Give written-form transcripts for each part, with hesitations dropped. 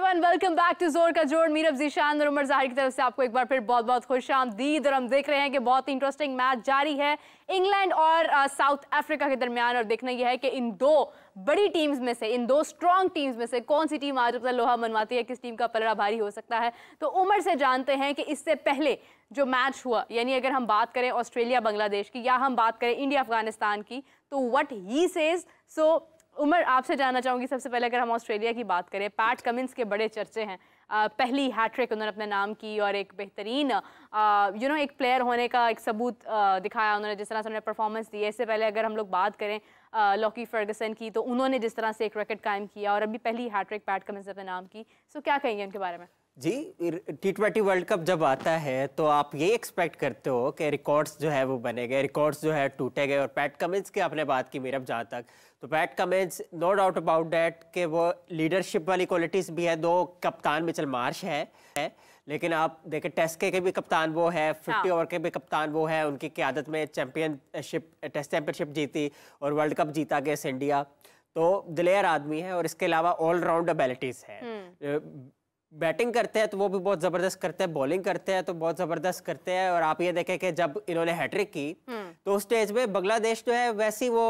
Everyone, welcome back to जोर का जोर। मीरब ज़ीशान और उमर ज़ाहिर की तरफ से आपको एक बार फिर बहुत बहुत खुशामदीद। और हम देख रहे हैं कि बहुत ही इंटरेस्टिंग मैच जारी है इंग्लैंड और साउथ अफ्रीका के दरमियान। और देखना यह है कि इन दो बड़ी टीम्स में से, इन दो स्ट्रॉन्ग टीम्स में से कौन सी टीम आज अपना लोहा मनवाती है, किस टीम का पलड़ा भारी हो सकता है। तो उमर से जानते हैं कि इससे पहले जो मैच हुआ, यानी अगर हम बात करें ऑस्ट्रेलिया बांग्लादेश की या हम बात करें इंडिया अफगानिस्तान की, तो व्हाट ही सेज। सो उमर, आपसे जानना चाहूंगी सबसे पहले, अगर हम ऑस्ट्रेलिया की बात करें, पैट कमिंस के बड़े चर्चे हैं। पहली हैट्रिक उन्होंने अपने नाम की और एक बेहतरीन एक प्लेयर होने का एक सबूत दिखाया उन्होंने, जिस तरह से उन्होंने परफॉर्मेंस दी है। इससे पहले अगर हम लोग बात करें लॉकी फर्गसन की, तो उन्होंने जिस तरह से एक रिकॉर्ड कायम किया और अभी पहली हैट्रिक पैट कमिंस अपने नाम की। सो क्या कहेंगे उनके बारे में? जी, T20 वर्ल्ड कप जब आता है तो आप ये एक्सपेक्ट करते हो कि रिकॉर्ड्स जो है वो बनेंगे, रिकॉर्ड्स जो है टूटेंगे। और पैट कमिंस की आपने बात की मेरब, जहाँ तक तो Pat Cummins no doubt about that कि वो लीडरशिप वाली क्वालिटीज़ भी है। दो कप्तान मिचेल मार्श है लेकिन आप देखें टेस्ट के भी कप्तान वो है, 50 ओवर के भी कप्तान वो है। उनकी क़यादत में चैंपियनशिप, टेस्ट चैंपियनशिप जीती और वर्ल्ड कप जीता अगेंस्ट इंडिया। तो दिलेर आदमी है और इसके अलावा ऑलराउंड एबिलिटीज़ है। बैटिंग करते हैं तो वो भी बहुत ज़बरदस्त करते हैं, बॉलिंग करते हैं तो बहुत ज़बरदस्त करते हैं। और आप ये देखें कि जब इन्होंने हैट्रिक की तो उस स्टेज पे बांग्लादेश जो है वैसे वो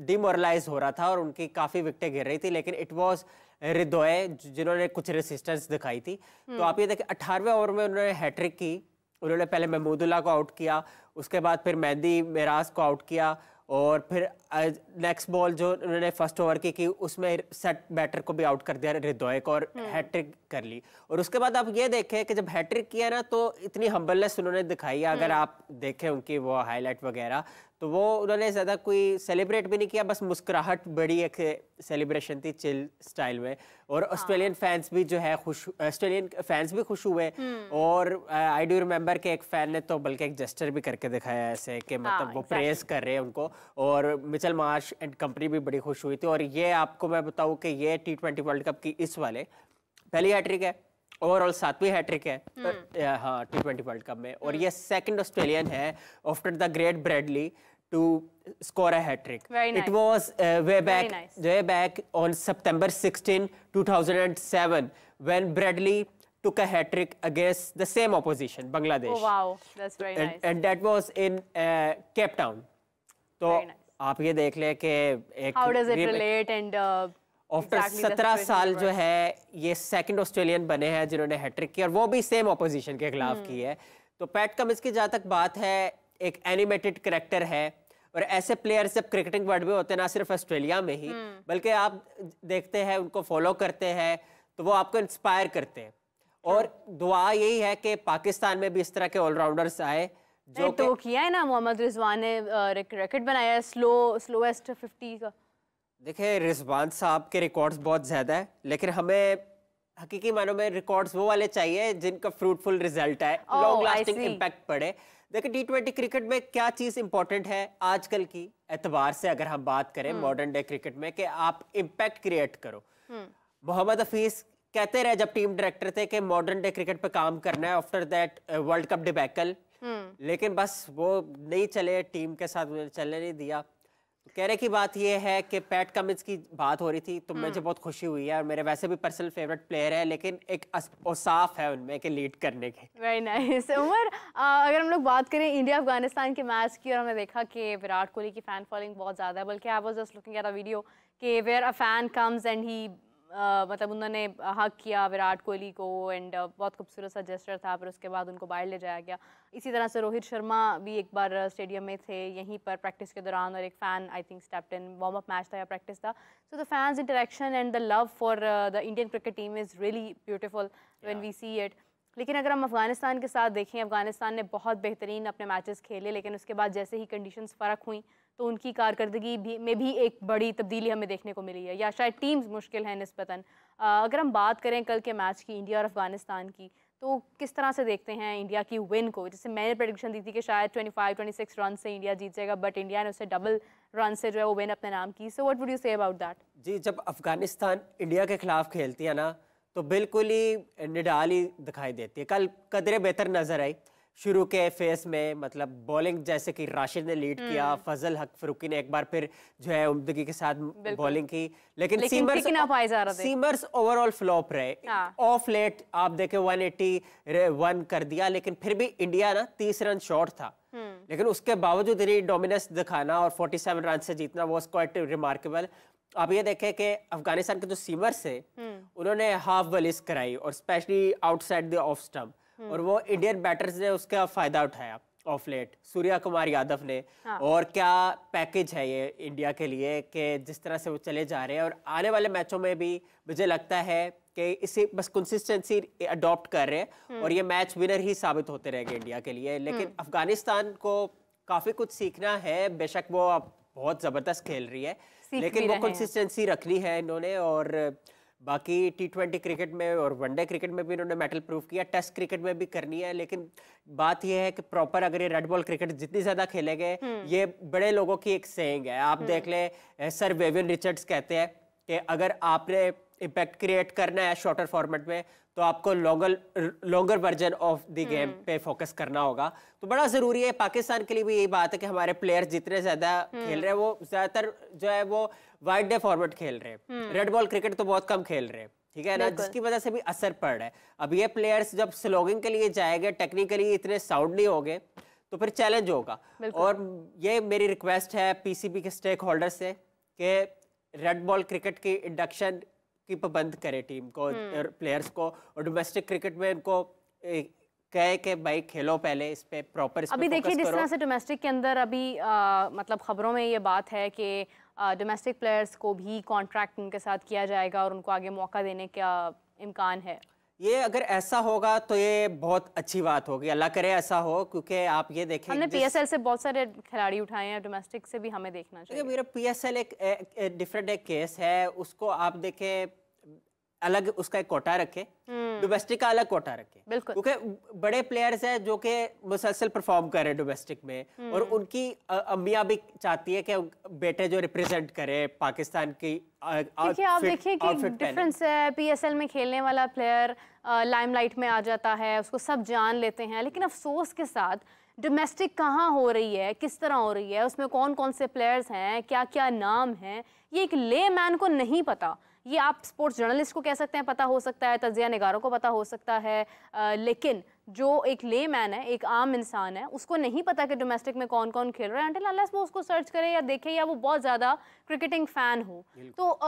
डिमोरलाइज हो रहा था और उनकी काफ़ी विकेटें गिर रही थी, लेकिन इट वाज हृदय जिन्होंने कुछ रेसिस्टेंस दिखाई थी। तो आप ये देखें 18वें ओवर में उन्होंने हैट्रिक की। उन्होंने पहले महमूदुल्लाह को आउट किया, उसके बाद फिर मेहदी मिराज को आउट किया और फिर नेक्स्ट बॉल जो उन्होंने फर्स्ट ओवर की उसमें सेट बैटर को भी आउट कर दिया हृदय को और हैट्रिक कर ली। और उसके बाद आप ये देखें कि जब हैट्रिक किया ना तो इतनी हम्बलनेस उन्होंने दिखाई है। अगर आप देखें उनकी वो हाईलाइट वगैरह तो वो उन्होंने ज़्यादा कोई सेलिब्रेट भी नहीं किया, बस मुस्कुराहट बड़ी एक सेलिब्रेशन थी चिल स्टाइल में। और ऑस्ट्रेलियन फैंस भी जो है ऑस्ट्रेलियन फैंस भी खुश हुए। और आई डू रिमेंबर कि एक फ़ैन ने तो बल्कि एक जेस्चर भी करके दिखाया ऐसे कि मतलब वो प्रेज कर रहे हैं उनको। और मिचेल मार्श एंड कंपनी भी बड़ी खुश हुई थी। और ये आपको मैं बताऊं कि ये T20 वर्ल्ड कप की इस वाले पहली हैट्रिक है, ओवरऑल 7वीं हैट्रिक है हाँ T20 वर्ल्ड कप में। और ये सेकंड ऑस्ट्रेलियन है after the great Bradley to score a hat trick. It was way back on September 16, 2007 when Bradley took a hat-trick against the same opposition, Bangladesh. Oh wow, that's very nice. And that was in Cape Town. तो आप ये देख लें कि एक How does it relate and after 17 साल जो है ये सेकंड ऑस्ट्रेलियन बने हैं जिन्होंने हैट्रिक की और वो भी सेम ऑपोजिशन के खिलाफ की है। तो पैट कमिंस की जहाँ तक बात है, एक एनिमेटेड कैरेक्टर है। और ऐसे प्लेयर्स जब क्रिकेटिंग वर्ल्ड में होते हैं, ना सिर्फ ऑस्ट्रेलिया में ही बल्कि आप देखते हैं उनको फॉलो करते हैं तो वो आपको इंस्पायर करते हैं। और दुआ यही है कि पाकिस्तान में भी इस तरह के ऑलराउंडर्स आए जो तो किया है ना। मोहम्मद रिजवान ने रिकॉर्ड बनाया है स्लोएस्ट 50 का। देखिए रिजवान साहब के रिकॉर्ड्स बहुत ज़्यादा है, लेकिन हमें हकीकी मानों में रिकॉर्ड्स वो वाले चाहिए जिनका फ्रूटफुल रिजल्ट है, लॉन्ग लास्टिंग इम्पैक्ट पड़े। देखिए T20 क्रिकेट में क्या चीज़ इंपॉर्टेंट है आजकल की एतबार से, अगर हम बात करें मॉडर्न डे क्रिकेट में, कि आप इम्पैक्ट क्रिएट करो। मोहम्मद हफीज कहते रहे जब टीम डायरेक्टर थे कि मॉडर्न डे क्रिकेट पे काम करना है after that world cup debacle, लेकिन बस वो नहीं चले, टीम के साथ उन्हें चलने नहीं दिया। कहने की बात ये है कि पैट कमिंस की बात हो रही थी तो मुझे बहुत खुशी हुई है। और मेरे वैसे भी पर्सनल फेवरेट प्लेयर है, लेकिन एक औसाफ है उनमें कि लीड करने के। Very nice. उमर, अगर हम लोग बात करें इंडिया अफगानिस्तान के मैच की, और हमने देखा कि विराट कोहली की फैन फॉलोइंग बहुत ज़्यादा है। बल्कि I was just looking at a video कि where a fan comes and he मतलब उन्होंने हक किया विराट कोहली को एंड बहुत खूबसूरत सा जेस्चर था। फिर उसके बाद उनको बाहर ले जाया गया। इसी तरह से रोहित शर्मा भी एक बार स्टेडियम में थे यहीं पर प्रैक्टिस के दौरान, और एक fan I think stepped in, warm up match था या प्रैक्टिस था। So the fans interaction and the love for the Indian cricket team is really beautiful when we see it. लेकिन अगर हम अफगानिस्तान के साथ देखें, अफगानिस्तान ने बहुत बेहतरीन अपने मैचेस खेले, लेकिन उसके बाद जैसे ही कंडीशंस फ़र्क हुई तो उनकी कारकर्दगी में भी एक बड़ी तब्दीली हमें देखने को मिली है, या शायद टीम्स मुश्किल हैं निस्बतन। अगर हम बात करें कल के मैच की इंडिया और अफगानिस्तान की, तो किस तरह से देखते हैं इंडिया की विन को? जैसे मैंने प्रेडिक्शन दी थी कि शायद 25-26 रन से इंडिया जीत जाएगा, बट इंडिया ने उससे डबल रन से जो है वो विन अपने नाम की। So what would you say about that? जी, जब अफगानिस्तान इंडिया के खिलाफ खेलती है ना तो बिल्कुल ही निडाल ही दिखाई देती है। कल कदरे बेहतर नजर आई। शुरू के फेस में, मतलब बॉलिंग जैसे कि राशिद ने लीड किया, फजल हक फरूकी ने एक बार फिर जो है उम्दगी के साथ बॉलिंग की, लेकिन सीमर्स ओवरऑल फ्लॉप रहे। ऑफ लेट आप देखे 181 कर दिया, लेकिन फिर भी इंडिया ना 30 रन शॉर्ट था, लेकिन उसके बावजूद इतनी डोमिनेंस दिखाना और 47 रन से जीतना वाज क्वाइट रिमार्केबल। आप ये देखें कि अफगानिस्तान के जो सीमर्स है उन्होंने हाफ बॉलिंग कराई और specially outside the off stump, और वो इंडियन बैटर्स ने उसका फायदा उठाया ऑफ लेट। सूर्या कुमार यादव ने, और क्या पैकेज है ये इंडिया के लिए कि जिस तरह से वो चले जा रहे हैं, और आने वाले मैचों में भी मुझे लगता है कि इसे बस कंसिस्टेंसी अडॉप्ट कर रहे हैं और ये मैच विनर ही साबित होते रहेंगे इंडिया के लिए। लेकिन अफगानिस्तान को काफी कुछ सीखना है, बेशक वो अब बहुत जबरदस्त खेल रही है, लेकिन वो कंसिस्टेंसी रखनी है इन्होंने। और बाकी T20 क्रिकेट में और वनडे क्रिकेट में भी इन्होंने मेटल प्रूव किया, टेस्ट क्रिकेट में भी करनी है, लेकिन बात यह है कि प्रॉपर अगर ये रेड बॉल क्रिकेट जितनी ज्यादा खेलेंगे, ये बड़े लोगों की एक सेइंग है, आप देख ले सर वेवियन रिचर्ड्स कहते हैं कि अगर आपने इम्पैक्ट क्रिएट करना है शॉर्टर फॉर्मेट में तो आपको longer version of the game पे फोकस करना होगा। तो बड़ा जरूरी है, पाकिस्तान के लिए भी यही बात है कि हमारे प्लेयर्स जितने ज्यादा खेल रहे हैं वो ज्यादातर जो है वो वाइड डे फॉर्मेट खेल रहे हैं, रेड बॉल क्रिकेट तो बहुत कम खेल रहे हैं, ठीक है ना, जिसकी वजह से भी असर पड़ रहा है। अब ये प्लेयर्स जब स्लोगिंग के लिए जाएंगे, टेक्निकली इतने साउंड नहीं होंगे, तो फिर चैलेंज होगा। और ये मेरी रिक्वेस्ट है पीसीबी के स्टेक होल्डर से कि रेड बॉल क्रिकेट की इंडक्शन की पाबंद करे टीम को और प्लेयर्स को, और डोमेस्टिक क्रिकेट में इनको कहे कि भाई खेलो पहले, इस पे प्रॉपर अभी देखिए जिस तरह से डोमेस्टिक के अंदर अभी मतलब खबरों में ये बात है कि डोमेस्टिक प्लेयर्स को भी कॉन्ट्रैक्ट उनके साथ किया जाएगा और उनको आगे मौका देने का इम्कान है। ये अगर ऐसा होगा तो ये बहुत अच्छी बात होगी, अल्लाह करे ऐसा हो, क्योंकि आप ये देखें हमने पीएसएल से बहुत सारे खिलाड़ी उठाए हैं, डोमेस्टिक से भी हमें देखना चाहिए। मेरा पीएसएल एक डिफरेंट एक केस है, उसको आप देखें अलग उसका एक कोटा रखे, डोमेस्टिक का अलग कोटा रखे, क्योंकि बड़े प्लेयर्स हैं जो कि मुसलसल परफॉर्म कर रहे हैं डोमेस्टिक में, और उनकी अम्मियां भी चाहती है कि बेटे जो रिप्रेजेंट करे पाकिस्तान की। देखिए आप देखिए कि डिफरेंस है, पीएसएल में खेलने वाला प्लेयर लाइमलाइट में आ जाता है, उसको सब जान लेते हैं, लेकिन अफसोस के साथ डोमेस्टिक कहाँ हो रही है, किस तरह हो रही है, उसमें कौन कौन से प्लेयर्स हैं, क्या क्या नाम हैं, ये एक ले मैन को नहीं पता। ये आप स्पोर्ट्स जर्नलिस्ट को कह सकते हैं पता हो सकता है, तज्जिया निगारों को पता हो सकता है, लेकिन जो एक ले मैन है, एक आम इंसान है, उसको नहीं पता कि डोमेस्टिक में कौन कौन खेल रहा है, अंटिल अनलेस वो उसको सर्च करे या देखे या वो बहुत ज़्यादा क्रिकेटिंग फ़ैन हो। तो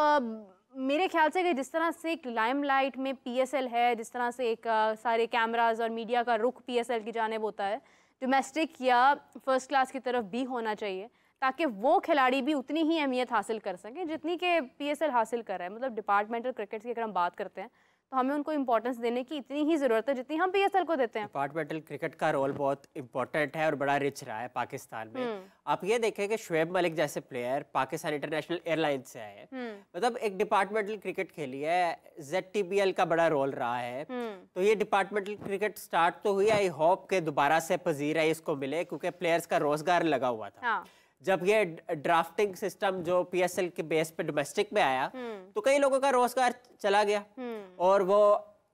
मेरे ख्याल से कि जिस तरह से एक लाइमलाइट में पीएसएल है, जिस तरह से एक सारे कैमराज और मीडिया का रुख पीएसएल की जानिब होता है, डोमेस्टिक या फर्स्ट क्लास की तरफ भी होना चाहिए, ताकि वो खिलाड़ी भी उतनी ही अहमियत हासिल कर सकें जितनी कि पीएसएल हासिल कर रहा है। मतलब डिपार्टमेंटल क्रिकेट की अगर हम बात करते हैं तो हमें उनको इंपॉर्टेंस देने की इतनी ही ज़रूरत है जितनी हम पीएसएल को देते हैं। डिपार्टमेंटल क्रिकेट का रोल बहुत इंपॉर्टेंट है और बड़ा रिच रहा है पाकिस्तान में। आप ये देखें कि शुएब मलिक जैसे प्लेयर पाकिस्तान इंटरनेशनल एयरलाइंस से आए, मतलब एक डिपार्टमेंटल क्रिकेट खेली है, ZTBL का बड़ा रोल रहा है। तो ये डिपार्टमेंटल क्रिकेट स्टार्ट तो हुई, आई होप के दोबारा से पजीर है इसको मिले, क्योंकि प्लेयर्स का रोजगार लगा हुआ था। जब ये ड्राफ्टिंग सिस्टम जो पीएसएल के बेस पे डोमेस्टिक में आया तो कई लोगों का रोजगार चला गया, और वो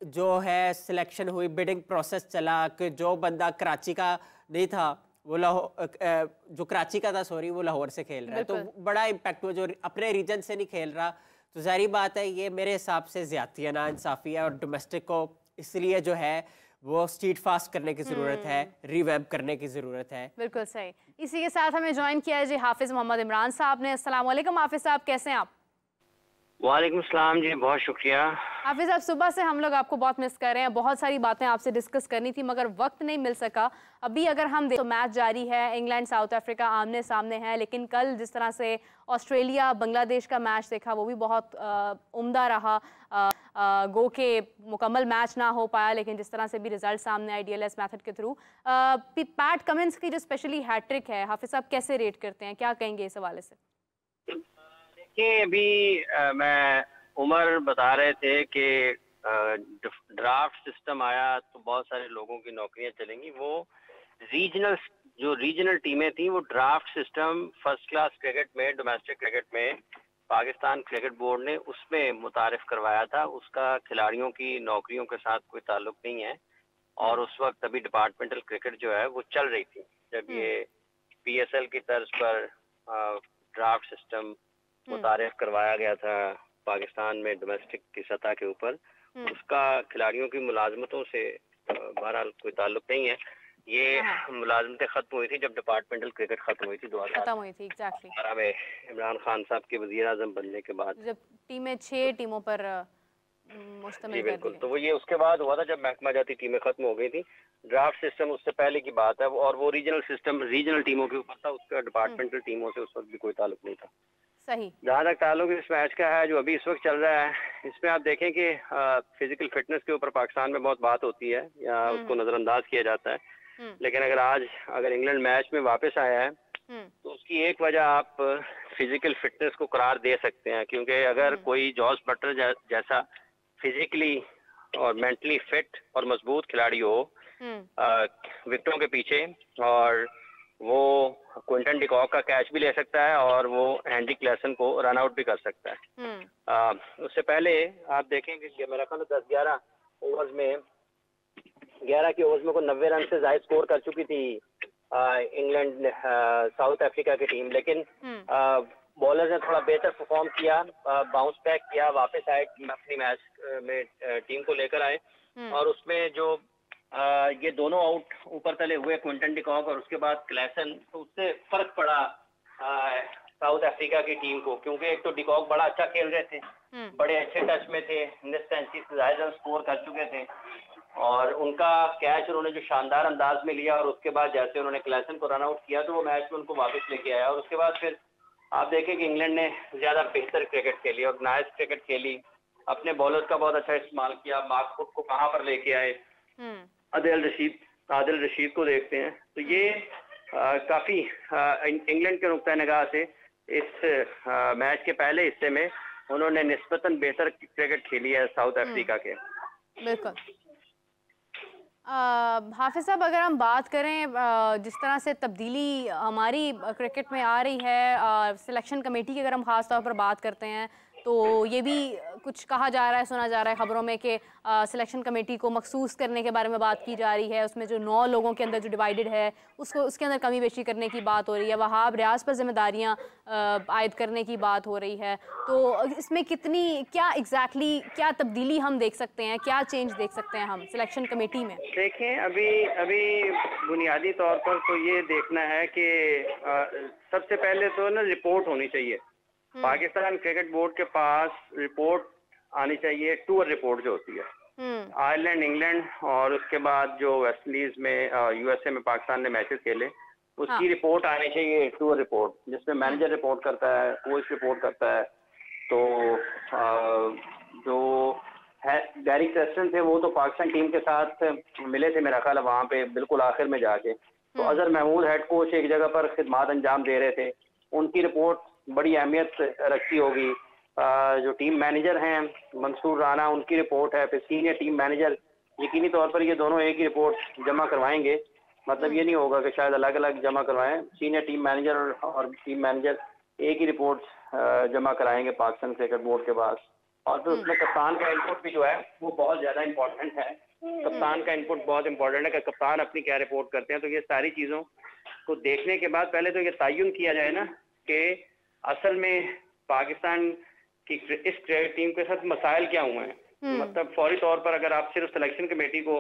जो है सिलेक्शन हुई, बिडिंग प्रोसेस चला कि जो बंदा कराची का नहीं था वो जो कराची का था वो लाहौर से खेल रहा है, तो बड़ा इम्पैक्ट हुआ। जो अपने रीजन से नहीं खेल रहा, तो जाहिर बात है ये मेरे हिसाब से ज्यादती है, नाइंसाफी है, और डोमेस्टिक को इसलिए जो है वो स्ट्रीट फास्ट करने की जरूरत है, रिवैम्प करने की जरूरत है। बिल्कुल सही। इसी के साथ हमें ज्वाइन किया है जी हाफिज मोहम्मद इमरान साहब ने। अस्सलाम वालेकुम हाफिज साहब, कैसे हैं आप? वालेकुम सलाम जी, बहुत शुक्रिया। हाफिज साहब, सुबह से हम लोग आपको बहुत मिस कर रहे हैं, बहुत सारी बातें आपसे डिस्कस करनी थी मगर वक्त नहीं मिल सका। अभी अगर हम देखें तो मैच जारी है, इंग्लैंड साउथ अफ्रीका आमने सामने है, लेकिन कल जिस तरह से ऑस्ट्रेलिया बांग्लादेश का मैच देखा वो भी बहुत उम्दा रहा। गो के मुकम्मल मैच ना हो पाया, लेकिन जिस तरह से भी रिजल्ट सामने आए DLS मेथड के थ्रू, पैट कमिंस की जो स्पेशली हैट्रिक है, हाफिज साहब कैसे रेट करते हैं, क्या कहेंगे इस हवाले से? देखिए अभी मैं उमर बता रहे थे कि ड्राफ्ट सिस्टम आया तो बहुत सारे लोगों की नौकरियां चलेंगी। वो रीजनल टीमें थी, वो draft system first class cricket में, डोमेस्टिक क्रिकेट में पाकिस्तान क्रिकेट बोर्ड ने उसमें मुतारिफ करवाया था, उसका खिलाड़ियों की नौकरियों के साथ कोई ताल्लुक नहीं है। और उस वक्त अभी डिपार्टमेंटल क्रिकेट जो है वो चल रही थी, जब ये PSL की तर्ज पर ड्राफ्ट सिस्टम मुतारिफ करवाया गया था पाकिस्तान में डोमेस्टिक की सतह के ऊपर। उसका खिलाड़ियों की मुलाजमतों से बहरहाल कोई ताल्लुक नहीं है। ये मुलाजमतें खत्म हुई थी जब डिपार्टमेंटल क्रिकेट खत्म हुई थी 2012 में इमरान खान साहब के वजीर आजम बनने के बाद, जब टीमें 6 टीमों पर मुश्तमिल कर बिल्कुल। दी। तो वो ये उसके बाद हुआ था जब महकमा जाती टीमें खत्म हो गई थी। ड्राफ्ट सिस्टम उससे पहले की बात है, और वो रीजनल सिस्टम रीजनल टीमों के ऊपर था, उसका डिपार्टमेंटल टीमों से उस वक्त भी कोई ताल्लुक नहीं था। सही। जहाँ तक ताल्लुक इस मैच का है जो अभी इस वक्त चल रहा है, इसमें आप देखें कि फिजिकल फिटनेस के ऊपर पाकिस्तान में बहुत बात होती है या उसको नजरअंदाज किया जाता है, लेकिन अगर इंग्लैंड मैच में वापस आया है तो उसकी एक वजह आप फिजिकल फिटनेस को करार दे सकते हैं, क्योंकि अगर कोई जॉस बटलर जैसा फिजिकली और मेंटली फिट और मजबूत खिलाड़ी हो विकेटों के पीछे, और वो क्विंटन डिकॉक का कैच भी ले सकता है और वो एंडी क्लेसन को रन आउट भी कर सकता है। उससे पहले आप देखेंगे कि मेरा ख्याल 10-11 ओवर्स में 11 के ओवर्स में को 90 रन से ज्यादा स्कोर कर चुकी थी इंग्लैंड साउथ अफ्रीका की टीम, लेकिन बॉलर ने थोड़ा बेहतर परफॉर्म किया, बाउंस बैक किया, वापस आए अपनी मैच में टीम को लेकर आए, और उसमें जो ये दोनों आउट ऊपर तले हुए क्विंटन डिकॉक और उसके बाद क्लेसन, तो उससे फर्क पड़ा साउथ अफ्रीका की टीम को, क्योंकि एक तो डिकॉक बड़ा अच्छा खेल रहे थे, बड़े अच्छे टच में थे, 19 से ज्यादा स्कोर कर चुके थे, और उनका कैच उन्होंने जो शानदार अंदाज में लिया और उसके बाद जैसे उन्होंने क्लेसन को रन आउट किया तो वो मैच में उनको वापस लेके आया। और उसके बाद फिर आप देखें कि इंग्लैंड ने ज्यादा बेहतर क्रिकेट खेली, ऑर्गेनाइज क्रिकेट खेली, अपने बॉलर्स का बहुत अच्छा इस्तेमाल किया, मार्कफुट को कहाँ पर लेके आए, आदिल रशीद को देखते हैं। तो ये काफी इंग्लैंड के नुक्ता निगाह से इस मैच के पहले हिस्से में उन्होंने निस्बतन बेहतर क्रिकेट खेली है साउथ अफ्रीका के। बिल्कुल। हाफिज साहब, अगर हम बात करें जिस तरह से तब्दीली हमारी क्रिकेट में आ रही है, सिलेक्शन कमेटी की अगर हम ख़ास तौर पर बात करते हैं तो ये भी कुछ कहा जा रहा है, सुना जा रहा है खबरों में कि सिलेक्शन कमेटी को मखसूस करने के बारे में बात की जा रही है, उसमें जो 9 लोगों के अंदर जो डिवाइडेड है उसके अंदर कमी बेशी करने की बात हो रही है, वहाब रियाज पर जिम्मेदारियां आयद करने की बात हो रही है। तो इसमें क्या क्या तब्दीली हम देख सकते हैं, क्या चेंज देख सकते हैं हम सिलेक्शन कमेटी में? देखें, अभी बुनियादी तौर पर तो ये देखना है कि सबसे पहले तो ना रिपोर्ट होनी चाहिए, पाकिस्तान क्रिकेट बोर्ड के पास रिपोर्ट आनी चाहिए, टूर रिपोर्ट जो होती है आयरलैंड, इंग्लैंड और उसके बाद जो वेस्ट इंडीज में USA में पाकिस्तान ने मैचेस खेले उसकी रिपोर्ट आनी चाहिए, टूर रिपोर्ट, जिसमें मैनेजर रिपोर्ट करता है, कोच रिपोर्ट करता है। तो जो है गैरी क्रेस्टन थे वो तो पाकिस्तान टीम के साथ मिले थे मेरा ख्याल है वहाँ पे बिल्कुल आखिर में जाके, तो अजहर महमूद हेड कोच एक जगह पर खिदमात अंजाम दे रहे थे, उनकी रिपोर्ट बड़ी अहमियत रखती होगी। जो टीम मैनेजर हैं मंसूर राना, उनकी रिपोर्ट है, फिर सीनियर टीम मैनेजर, यकीनी तौर पर ये दोनों एक ही रिपोर्ट जमा करवाएंगे, मतलब ये नहीं होगा कि शायद अलग अलग जमा करवाएं, सीनियर टीम मैनेजर और टीम मैनेजर एक ही रिपोर्ट जमा कराएंगे पाकिस्तान क्रिकेट बोर्ड के पास। और फिर उसमें कप्तान का इनपुट भी जो है वो बहुत ज़्यादा इम्पोर्टेंट है, कप्तान का इनपुट बहुत इम्पोर्टेंट है कि कप्तान अपनी क्या रिपोर्ट करते हैं। तो ये सारी चीज़ों को देखने के बाद पहले तो ये तयन किया जाए ना कि असल में पाकिस्तान की इस क्रिकेट टीम के साथ मसाइल क्या हुए हैं। मतलब फौरी तौर पर अगर आप सिर्फ सिलेक्शन कमेटी को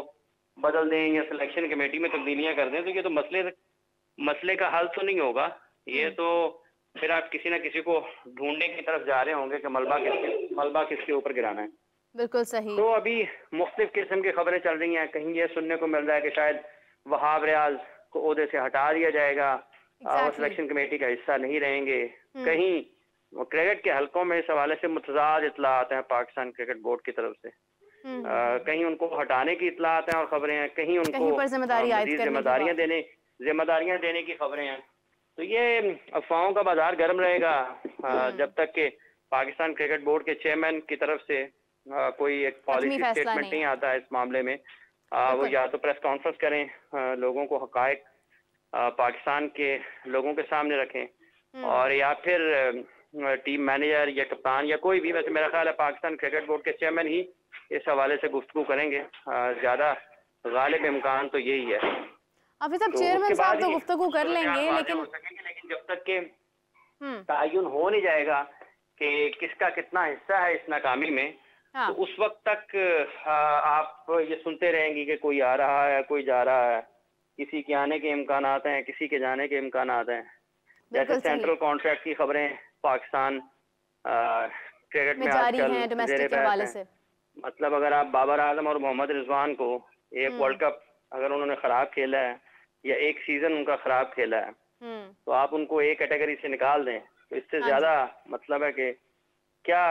बदल दें या सिलेक्शन कमेटी में तब्दीलियां कर दें तो ये तो मसले का हल तो नहीं होगा, ये तो फिर आप किसी ना किसी को ढूंढने की तरफ जा रहे होंगे कि मलबा किसके ऊपर गिराना है। बिल्कुल सही। तो अभी मुख्तलिफ किस्म की खबरें चल रही हैं, कहीं ये सुनने को मिल रहा है कि शायद वहाब रियाज को ओहदे से हटा दिया जाएगा और सिलेक्शन कमेटी का हिस्सा नहीं रहेंगे, कहीं क्रिकेट के हलकों में इस हवाले से मुतजाद इतलात हैं पाकिस्तान क्रिकेट बोर्ड की तरफ से, कहीं उनको हटाने की इतलात हैं और खबरें हैं, कहीं उनको जिम्मेदारियां देने की खबरें हैं। तो ये अफवाहों का बाजार गर्म रहेगा जब तक कि पाकिस्तान क्रिकेट बोर्ड के चेयरमैन की तरफ से कोई एक पॉलिसी स्टेटमेंट नहीं आता है इस मामले में। वो या तो प्रेस कॉन्फ्रेंस करें, लोगों को हकायक पाकिस्तान के लोगों के सामने रखें, और या फिर टीम मैनेजर या कप्तान या कोई भी, वैसे मेरा ख्याल है पाकिस्तान क्रिकेट बोर्ड के चेयरमैन ही इस हवाले से गुफ्तगू करेंगे, ज़्यादा गालिब इम्कान तो यही है। हाफिज साहब, तो चेयरमैन उसके साहब बाद तो ही गुफ्तगू कर लेंगे, लेकिन जब तक के हम्म, तयन हो नहीं जाएगा कि किसका कितना हिस्सा है इस नाकामी में, हाँ, तो उस वक्त तक आप ये सुनते रहेंगी कि कोई आ रहा है, कोई जा रहा है, किसी के आने के इम्कान आते हैं, किसी के जाने के इम्कान आते हैं। जैसे बिल्कुल सही सेंट्रल कॉन्ट्रैक्ट की खबरें पाकिस्तान क्रिकेट में में जारी आजकल हैं जेरे डोमेस्टिक के बहस हवाले हैं। से। मतलब अगर आप बाबर आजम और मोहम्मद रिजवान को एक वर्ल्ड हम्म, कप अगर उन्होंने खराब खेला है या एक सीजन उनका खराब खेला है, तो आप उनको एक कैटेगरी से निकाल दें, तो इससे हाँ जी, ज्यादा मतलब है कि क्या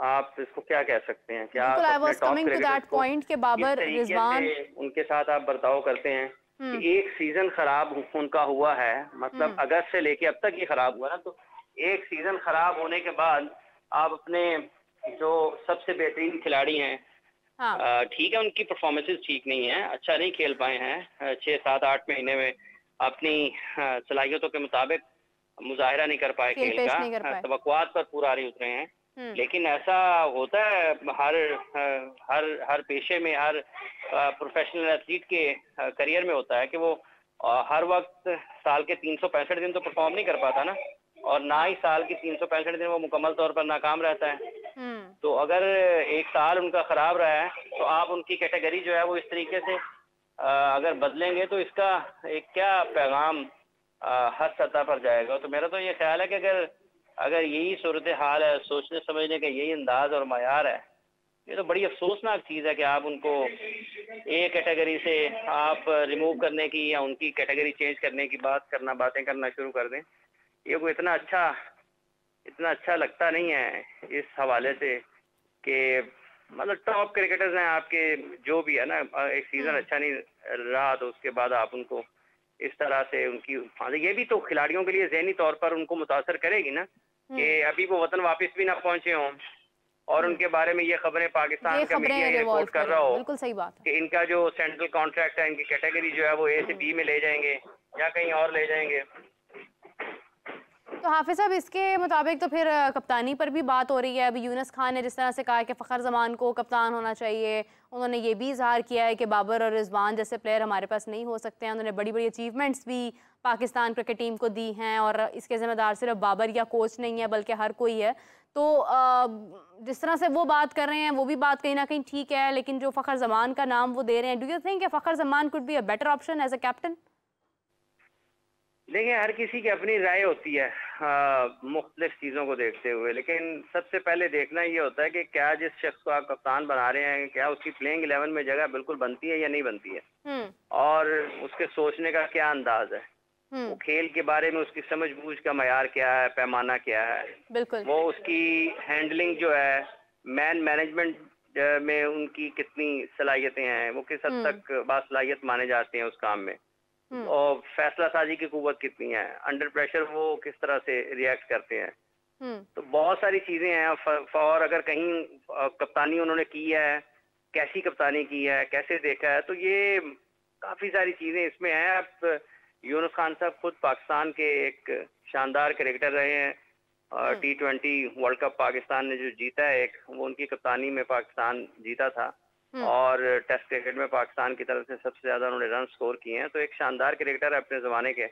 आप इसको क्या कह सकते हैं, क्या बिल्कुल। आप आई अपने was top coming to cricketers that को पॉइंट के किस बाबर तरीके रिजवान। से उनके साथ आप बर्ताव करते हैं हम्म, कि एक सीजन खराब उनका हुआ है, मतलब हम्म, अगस्त से लेके अब तक ही खराब हुआ है, तो एक सीजन खराब होने के बाद आप अपने जो सबसे बेहतरीन खिलाड़ी हैं, हाँ, ठीक है उनकी परफॉर्मेंसेस ठीक नहीं है, अच्छा नहीं खेल पाए हैं 6 7 8 महीने में अपनी सलाहियतों के मुताबिक मुजाहिरा नहीं कर पाए खेल खेल पेश का, नहीं कर पाए। तवक्कुआत पर पूरा नहीं उतरे हैं। हम्म, लेकिन ऐसा होता है हर हर पेशे में, हर प्रोफेशनल एथलीट के करियर में होता है कि वो हर वक्त साल के 365 दिन तो परफॉर्म नहीं कर पाता ना, और ना ही हाँ, साल के 365 दिन वो मुकम्मल तौर पर नाकाम रहता है। हम्म, तो अगर एक साल उनका खराब रहा है तो आप उनकी कैटेगरी जो है वो इस तरीके से अगर बदलेंगे तो इसका एक क्या पैगाम हर सतह पर जाएगा। तो मेरा तो ये ख्याल है कि अगर अगर यही सूरत हाल है, सोचने समझने का यही अंदाज और मयार है, ये तो बड़ी अफसोसनाक चीज़ है कि आप उनको एक कैटेगरी से आप रिमूव करने की या उनकी कैटेगरी चेंज करने की बातें करना शुरू कर दें। ये कोई इतना अच्छा लगता नहीं है इस हवाले से कि मतलब टॉप क्रिकेटर्स हैं आपके, जो भी है ना, एक सीजन हम्म, अच्छा नहीं रहा तो उसके बाद आप उनको इस तरह से उनकी, हाँ ये भी तो खिलाड़ियों के लिए ज़हनी तौर पर उनको मुतासर करेगी ना कि हम्म, अभी वो वतन वापस भी ना पहुंचे हों और हम्म, उनके बारे में ये खबरें ये पाकिस्तान का मीडिया खबरें ही रिवॉल्व रिपोर्ट कर करें, रहा हो बिल्कुल सही बात है। कि इनका जो सेंट्रल कॉन्ट्रैक्ट है, इनकी कैटेगरी जो है वो ए से बी में ले जाएंगे या कहीं और ले जाएंगे। तो हाफिज साहब, इसके मुताबिक तो फिर कप्तानी पर भी बात हो रही है। अभी यूनुस खान ने जिस तरह से कहा है कि फ़खर जमान को कप्तान होना चाहिए, उन्होंने ये भी इजहार किया है कि बाबर और रिजवान जैसे प्लेयर हमारे पास नहीं हो सकते हैं। उन्होंने बड़ी बड़ी अचीवमेंट्स भी पाकिस्तान क्रिकेट टीम को दी हैं और इसके ज़िम्मेदार सिर्फ बाबर या कोच नहीं है बल्कि हर कोई है। तो जिस तरह से वो बात कर रहे हैं वो भी बात कहीं ना कहीं ठीक है, लेकिन जो फ़खर जमान का नाम वो दे रहे हैं, do you think Fakhar Zaman could be a better option as a captain? देखिए हर किसी की अपनी राय होती है मुख्तलिफ चीज़ों को देखते हुए, लेकिन सबसे पहले देखना ये होता है कि क्या जिस शख्स को आप कप्तान बना रहे हैं क्या उसकी प्लेइंग 11 में जगह बिल्कुल बनती है या नहीं बनती है, हम्म, और उसके सोचने का क्या अंदाज है, वो हम्म, खेल के बारे में उसकी समझ बूझ का मयार क्या है, पैमाना क्या है, बिल्कुल, वो उसकी हैंडलिंग जो है, मैन मैनेजमेंट में उनकी कितनी सलाहियतें हैं, वो किस हद हम्म, तक बासलाहियत माने जाते हैं उस काम में, हम्म, और फैसला साजी की कुव्वत कितनी है, अंडर प्रेशर वो किस तरह से रिएक्ट करते हैं। हम्म, तो बहुत सारी चीज़ें हैं और अगर कहीं कप्तानी उन्होंने की है, कैसी कप्तानी की है, कैसे देखा है, तो ये काफ़ी सारी चीज़ें इसमें हैं। अब यूनुस खान साहब खुद पाकिस्तान के एक शानदार क्रिकेटर रहे हैं, हम्म, T20 वर्ल्ड कप पाकिस्तान ने जो जीता है एक, वो उनकी कप्तानी में पाकिस्तान जीता था, हम्म, और टेस्ट क्रिकेट में पाकिस्तान की तरफ से सबसे ज़्यादा उन्होंने रन स्कोर किए हैं, तो एक शानदार क्रिकेटर है अपने ज़माने के।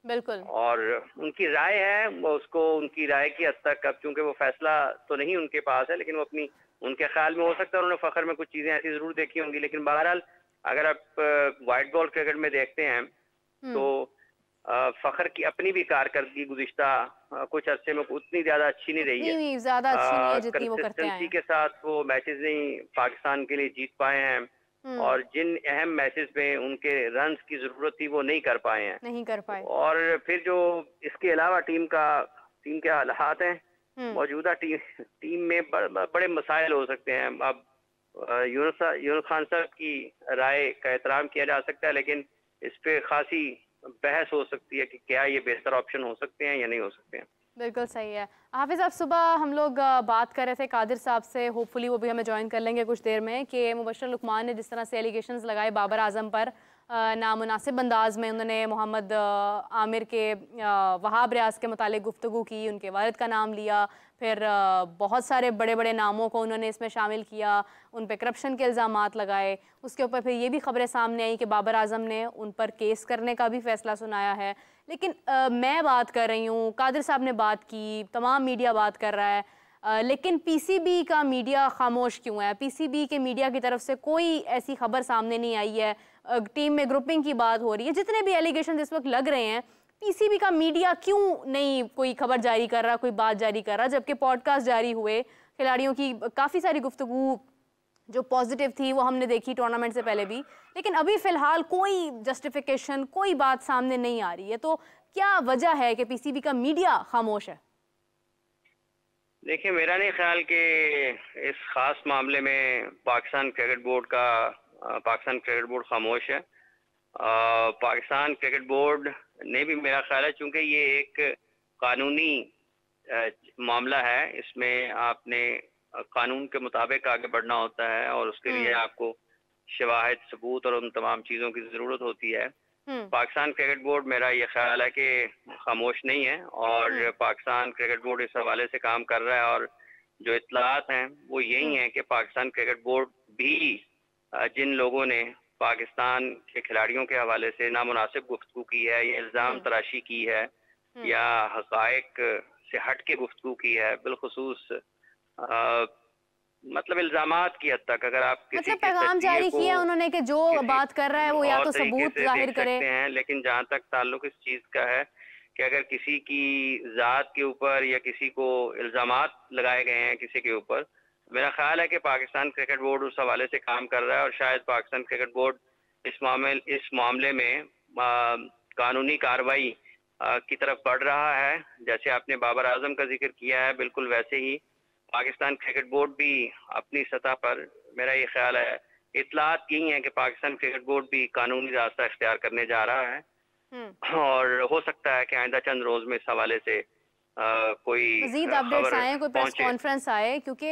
बिल्कुल, और उनकी राय है वो, उसको उनकी राय की हद तक, अब चूंकि वो फैसला तो नहीं उनके पास है, लेकिन वो अपनी, उनके ख्याल में हो सकता है उन्होंने फ़खर में कुछ चीज़ें ऐसी ज़रूर देखी होंगी, लेकिन बहरहाल अगर आप वाइट बॉल क्रिकेट में देखते हैं तो हम्म, फ़खर की अपनी भी कारकर्दगी गुज़िश्ता कुछ अरसे में उतनी ज़्यादा अच्छी नहीं रही उतनी है। भी ज़्यादा अच्छी नहीं है जितनी वो करते आए कंसिस्टेंसी हैं। के साथ वो मैचेस नहीं पाकिस्तान के लिए जीत पाए हैं, हम्म, और जिन अहम मैचेस में उनके रन्स की ज़रूरत थी वो नहीं कर पाए हैं। नहीं कर पाए। और फिर जो इसके अलावा टीम के हालात हैं, हम्म, मौजूदा टीम में बड़े मसाइल हो सकते हैं। अब यूनुस खान साहब की राय का एहतराम किया जा सकता है, लेकिन इस पे खासी बहस हो सकती है कि क्या ये बेहतर ऑप्शन हो सकते हैं या नहीं हो सकते हैं। बिल्कुल सही है। हाफिज़, अब सुबह हम लोग बात कर रहे थे कादिर साहब से, होपफुली वो भी हमें ज्वाइन कर लेंगे कुछ देर में, कि मुबश्शिर लुकमान ने जिस तरह से एलिगेशंस लगाए बाबर आजम पर, नामुनासिब अंदाज में उन्होंने मोहम्मद आमिर के वहाब रियाज के मुतालिक गुफ्तगू की, उनके वालिद का नाम लिया, फिर बहुत सारे बड़े बड़े नामों को उन्होंने इसमें शामिल किया, उन पे करप्शन के इल्ज़ामात लगाए। उसके ऊपर फिर ये भी खबरें सामने आई कि बाबर आजम ने उन पर केस करने का भी फ़ैसला सुनाया है। लेकिन मैं बात कर रही हूँ, कादिर साहब ने बात की, तमाम मीडिया बात कर रहा है, लेकिन पीसीबी का मीडिया खामोश क्यों है? पीसीबी के मीडिया की तरफ से कोई ऐसी खबर सामने नहीं आई है। टीम में ग्रुपिंग की बात हो रही है, जितने भी एलिगेशन इस वक्त लग रहे हैं, पीसीबी का मीडिया क्यों नहीं कोई खबर जारी कर रहा, कोई बात जारी कर रहा? जबकि पॉडकास्ट जारी हुए, खिलाड़ियों की काफ़ी सारी गुफ्तगू जो पॉजिटिव थी वो हमने देखी टूर्नामेंट से पहले भी, लेकिन अभी फ़िलहाल कोई जस्टिफिकेशन, कोई बात सामने नहीं आ रही है। तो क्या वजह है कि पीसीबी का मीडिया खामोश है? देखिए, मेरा नहीं ख्याल कि इस खास मामले में पाकिस्तान क्रिकेट बोर्ड खामोश है। पाकिस्तान क्रिकेट बोर्ड ने भी, मेरा ख्याल है, चूंकि ये एक कानूनी मामला है, इसमें आपने कानून के मुताबिक आगे बढ़ना होता है और उसके लिए आपको शवाहिद, सबूत और उन तमाम चीज़ों की ज़रूरत होती है। पाकिस्तान क्रिकेट बोर्ड, मेरा ये ख्याल है कि खामोश नहीं है और पाकिस्तान क्रिकेट बोर्ड इस हवाले से काम कर रहा है और जो इत्तलात हैं वो यही हैं कि पाकिस्तान क्रिकेट बोर्ड भी जिन लोगों ने पाकिस्तान के खिलाड़ियों के हवाले से नामुनासिब गुफ्तगू की है या इल्ज़ाम तराशी की है या हक़ाइक़ से हट के गुफ्तगू की है, बिलखुसूस मतलब इल्जामात की हद तक, अगर आप किसी मतलब पैगाम जारी किया उन्होंने कि जो बात कर रहा है वो या तो सबूत जाहिर करे हैं, लेकिन जहाँ तक ताल्लुक इस चीज़ का है कि अगर किसी की ज़ात के ऊपर या किसी को इल्जामात लगाए गए हैं किसी के ऊपर, मेरा ख्याल है कि पाकिस्तान क्रिकेट बोर्ड उस हवाले से काम कर रहा है और शायद पाकिस्तान क्रिकेट बोर्ड इस मामले में कानूनी कार्रवाई की तरफ बढ़ रहा है। जैसे आपने बाबर आजम का जिक्र किया है, बिल्कुल वैसे ही पाकिस्तान क्रिकेट बोर्ड भी अपनी सतह पर, मेरा ये ख्याल है, इत्तलात यही है कि पाकिस्तान क्रिकेट बोर्ड भी कानूनी रास्ता इख्तियार करने जा रहा है और हो सकता है कि आइंदा चंद रोज में इस हवाले से कोई मज़ीद अपडेट्स आए, कोई प्रेस कॉन्फ्रेंस आए, क्योंकि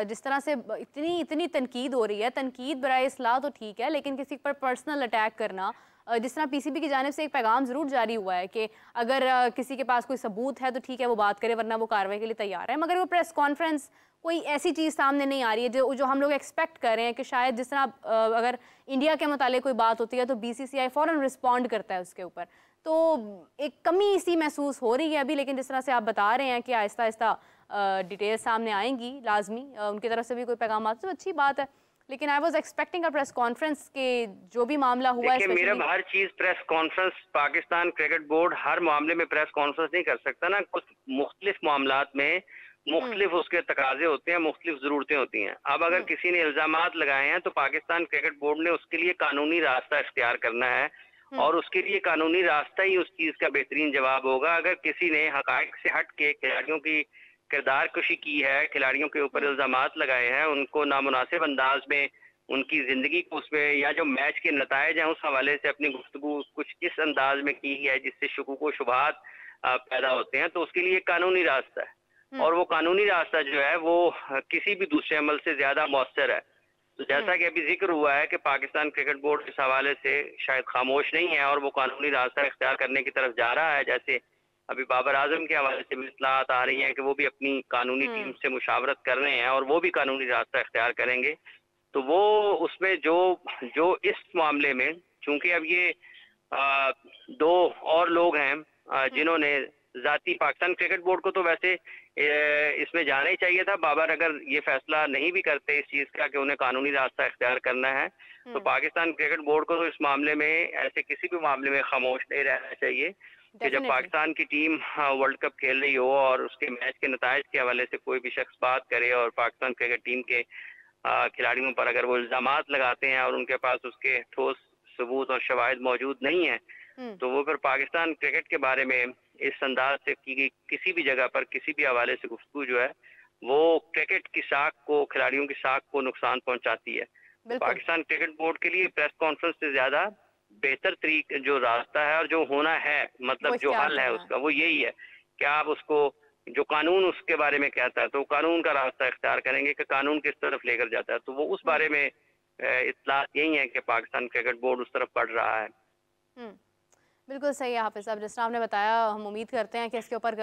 जिस तरह से इतनी तनकीद हो रही है, तनकीद बराए इस्लाह तो ठीक है, लेकिन किसी पर पर्सनल अटैक करना, जिस तरह पीसीबी की जानिब से एक पैगाम ज़रूर जारी हुआ है कि अगर किसी के पास कोई सबूत है तो ठीक है वो बात करे, वरना वो कार्रवाई के लिए तैयार है, मगर वो प्रेस कॉन्फ्रेंस कोई ऐसी चीज़ सामने नहीं आ रही है जो हम लोग एक्सपेक्ट कर रहे हैं कि शायद जिस तरह अगर इंडिया के मुतालिक कोई बात होती है तो बीसीसीआई फ़ौरन रिस्पॉन्ड करता है उसके ऊपर। तो एक कमी सी महसूस हो रही है अभी, लेकिन जिस तरह से आप बता रहे हैं कि आहिस्ता आहिस्ता डिटेल सामने आएंगी, लाजमी उनकी तरफ से भी कोई पैगाम आता तो अच्छी बात है, लेकिन I was expecting a press conference के जो भी मामला हुआ है। मेरा हर चीज press conference, Pakistan cricket board हर मामले में प्रेस कॉन्फ्रेंस नहीं कर सकता ना, कुछ मुख्तलिफ मामलात में मुख्तलिफ उसके तकाजे होते हैं, मुख्तलिफ जरूरतें होती हैं। अब अगर किसी ने इल्जामात लगाए हैं तो पाकिस्तान क्रिकेट बोर्ड ने उसके लिए कानूनी रास्ता इख्तियार करना है और उसके लिए कानूनी रास्ता ही उस चीज का बेहतरीन जवाब होगा। अगर किसी ने हकायक से हट के खिलाड़ियों की किरदार कशी की है, खिलाड़ियों के ऊपर इल्जामात लगाए हैं, उनको नामुनासिब अंदाज में उनकी जिंदगी को उसमें या जो मैच के नतायज हैं उस हवाले से अपनी गुफ्तगू कुछ इस अंदाज में की है जिससे शुकूक व शुबहात पैदा होते हैं, तो उसके लिए कानूनी रास्ता है और वो कानूनी रास्ता जो है वो किसी भी दूसरे अमल से ज्यादा मौसर है। तो जैसा कि अभी जिक्र हुआ है कि पाकिस्तान क्रिकेट बोर्ड इस हवाले से शायद खामोश नहीं है और वो कानूनी रास्ता इख्तियार करने की तरफ जा रहा है। जैसे अभी बाबर आजम के हवाले से भी इत्तलात आ रही हैं कि वो भी अपनी कानूनी टीम से मुशावरत कर रहे हैं और वो भी कानूनी रास्ता इख्तियार करेंगे। तो वो उसमें जो इस मामले में, चूंकि अब ये दो और लोग हैं जिन्होंने जाती, पाकिस्तान क्रिकेट बोर्ड को तो वैसे इसमें जाना ही चाहिए था। बाबर अगर ये फैसला नहीं भी करते इस चीज का कि उन्हें कानूनी रास्ता इख्तियार करना है, तो पाकिस्तान क्रिकेट बोर्ड को तो इस मामले में, ऐसे किसी भी मामले में खामोश नहीं रहना चाहिए कि जब पाकिस्तान की टीम वर्ल्ड कप खेल रही हो और उसके मैच के नतायज के हवाले से कोई भी शख्स बात करे और पाकिस्तान क्रिकेट टीम के खिलाड़ियों पर अगर वो इल्जामात लगाते हैं और उनके पास उसके ठोस सबूत और शवाहिद मौजूद नहीं है, तो वो फिर पाकिस्तान क्रिकेट के बारे में इस अंदाज से की गई किसी भी जगह पर किसी भी हवाले से गुफ्तगू जो है वो क्रिकेट की साख को, खिलाड़ियों की साख को नुकसान पहुंचाती है। पाकिस्तान क्रिकेट बोर्ड के लिए प्रेस कॉन्फ्रेंस से ज्यादा बेहतर तरीके जो रास्ता है और जो होना है, मतलब जो हल है उसका, वो यही है कि आप उसको, जो कानून उसके बारे में कहता है तो कानून का रास्ता इख्तियार करेंगे कि कानून किस तरफ लेकर जाता है, तो वो उस बारे में इत्तलात यही है कि पाकिस्तान क्रिकेट बोर्ड उस तरफ बढ़ रहा है। बिल्कुल सही है हाफिज़ साहब, जिस तरह आपने बताया हम उम्मीद करते हैं कि इसके ऊपर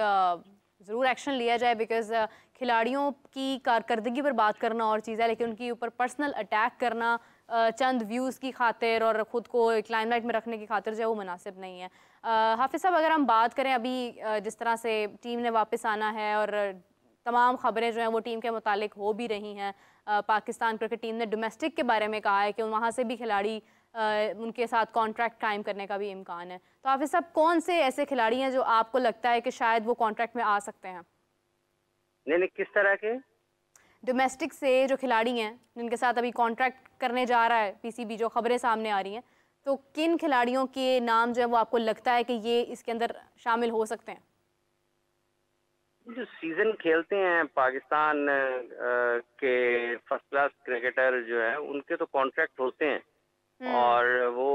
ज़रूर एक्शन लिया जाए, बिकॉज़ खिलाड़ियों की कारकर्दगी पर बात करना और चीज़ है, लेकिन उनके ऊपर पर्सनल अटैक करना चंद व्यूज़ की खातिर और ख़ुद को एक लाइमलाइट में रखने की खातिर जो है वो मुनासिब नहीं है। हाफिज़ साहब, अगर हम बात करें अभी जिस तरह से टीम ने वापस आना है और तमाम ख़बरें जो हैं वो टीम के मुतालिक हो भी रही हैं, पाकिस्तान क्रिकेट टीम ने डोमेस्टिक के बारे में कहा है कि वहाँ से भी खिलाड़ी उनके साथ कॉन्ट्रैक्ट कायम करने का भी इम्कान है। तो हाफिज़ साहब, कौन से ऐसे खिलाड़ी हैं जो आपको लगता है कि शायद वो कॉन्ट्रैक्ट में आ सकते हैं? नहीं, किस तरह के? डोमेस्टिक से जो खिलाड़ी हैं जिनके साथ अभी कॉन्ट्रैक्ट करने जा रहा है पीसीबी, जो खबरें सामने आ रही हैं, तो किन खिलाड़ियों के नाम जो है वो आपको लगता है कि ये इसके अंदर शामिल हो सकते हैं? जो सीजन खेलते हैं पाकिस्तान के फर्स्ट क्लास क्रिकेटर जो है उनके तो कॉन्ट्रैक्ट होते हैं और वो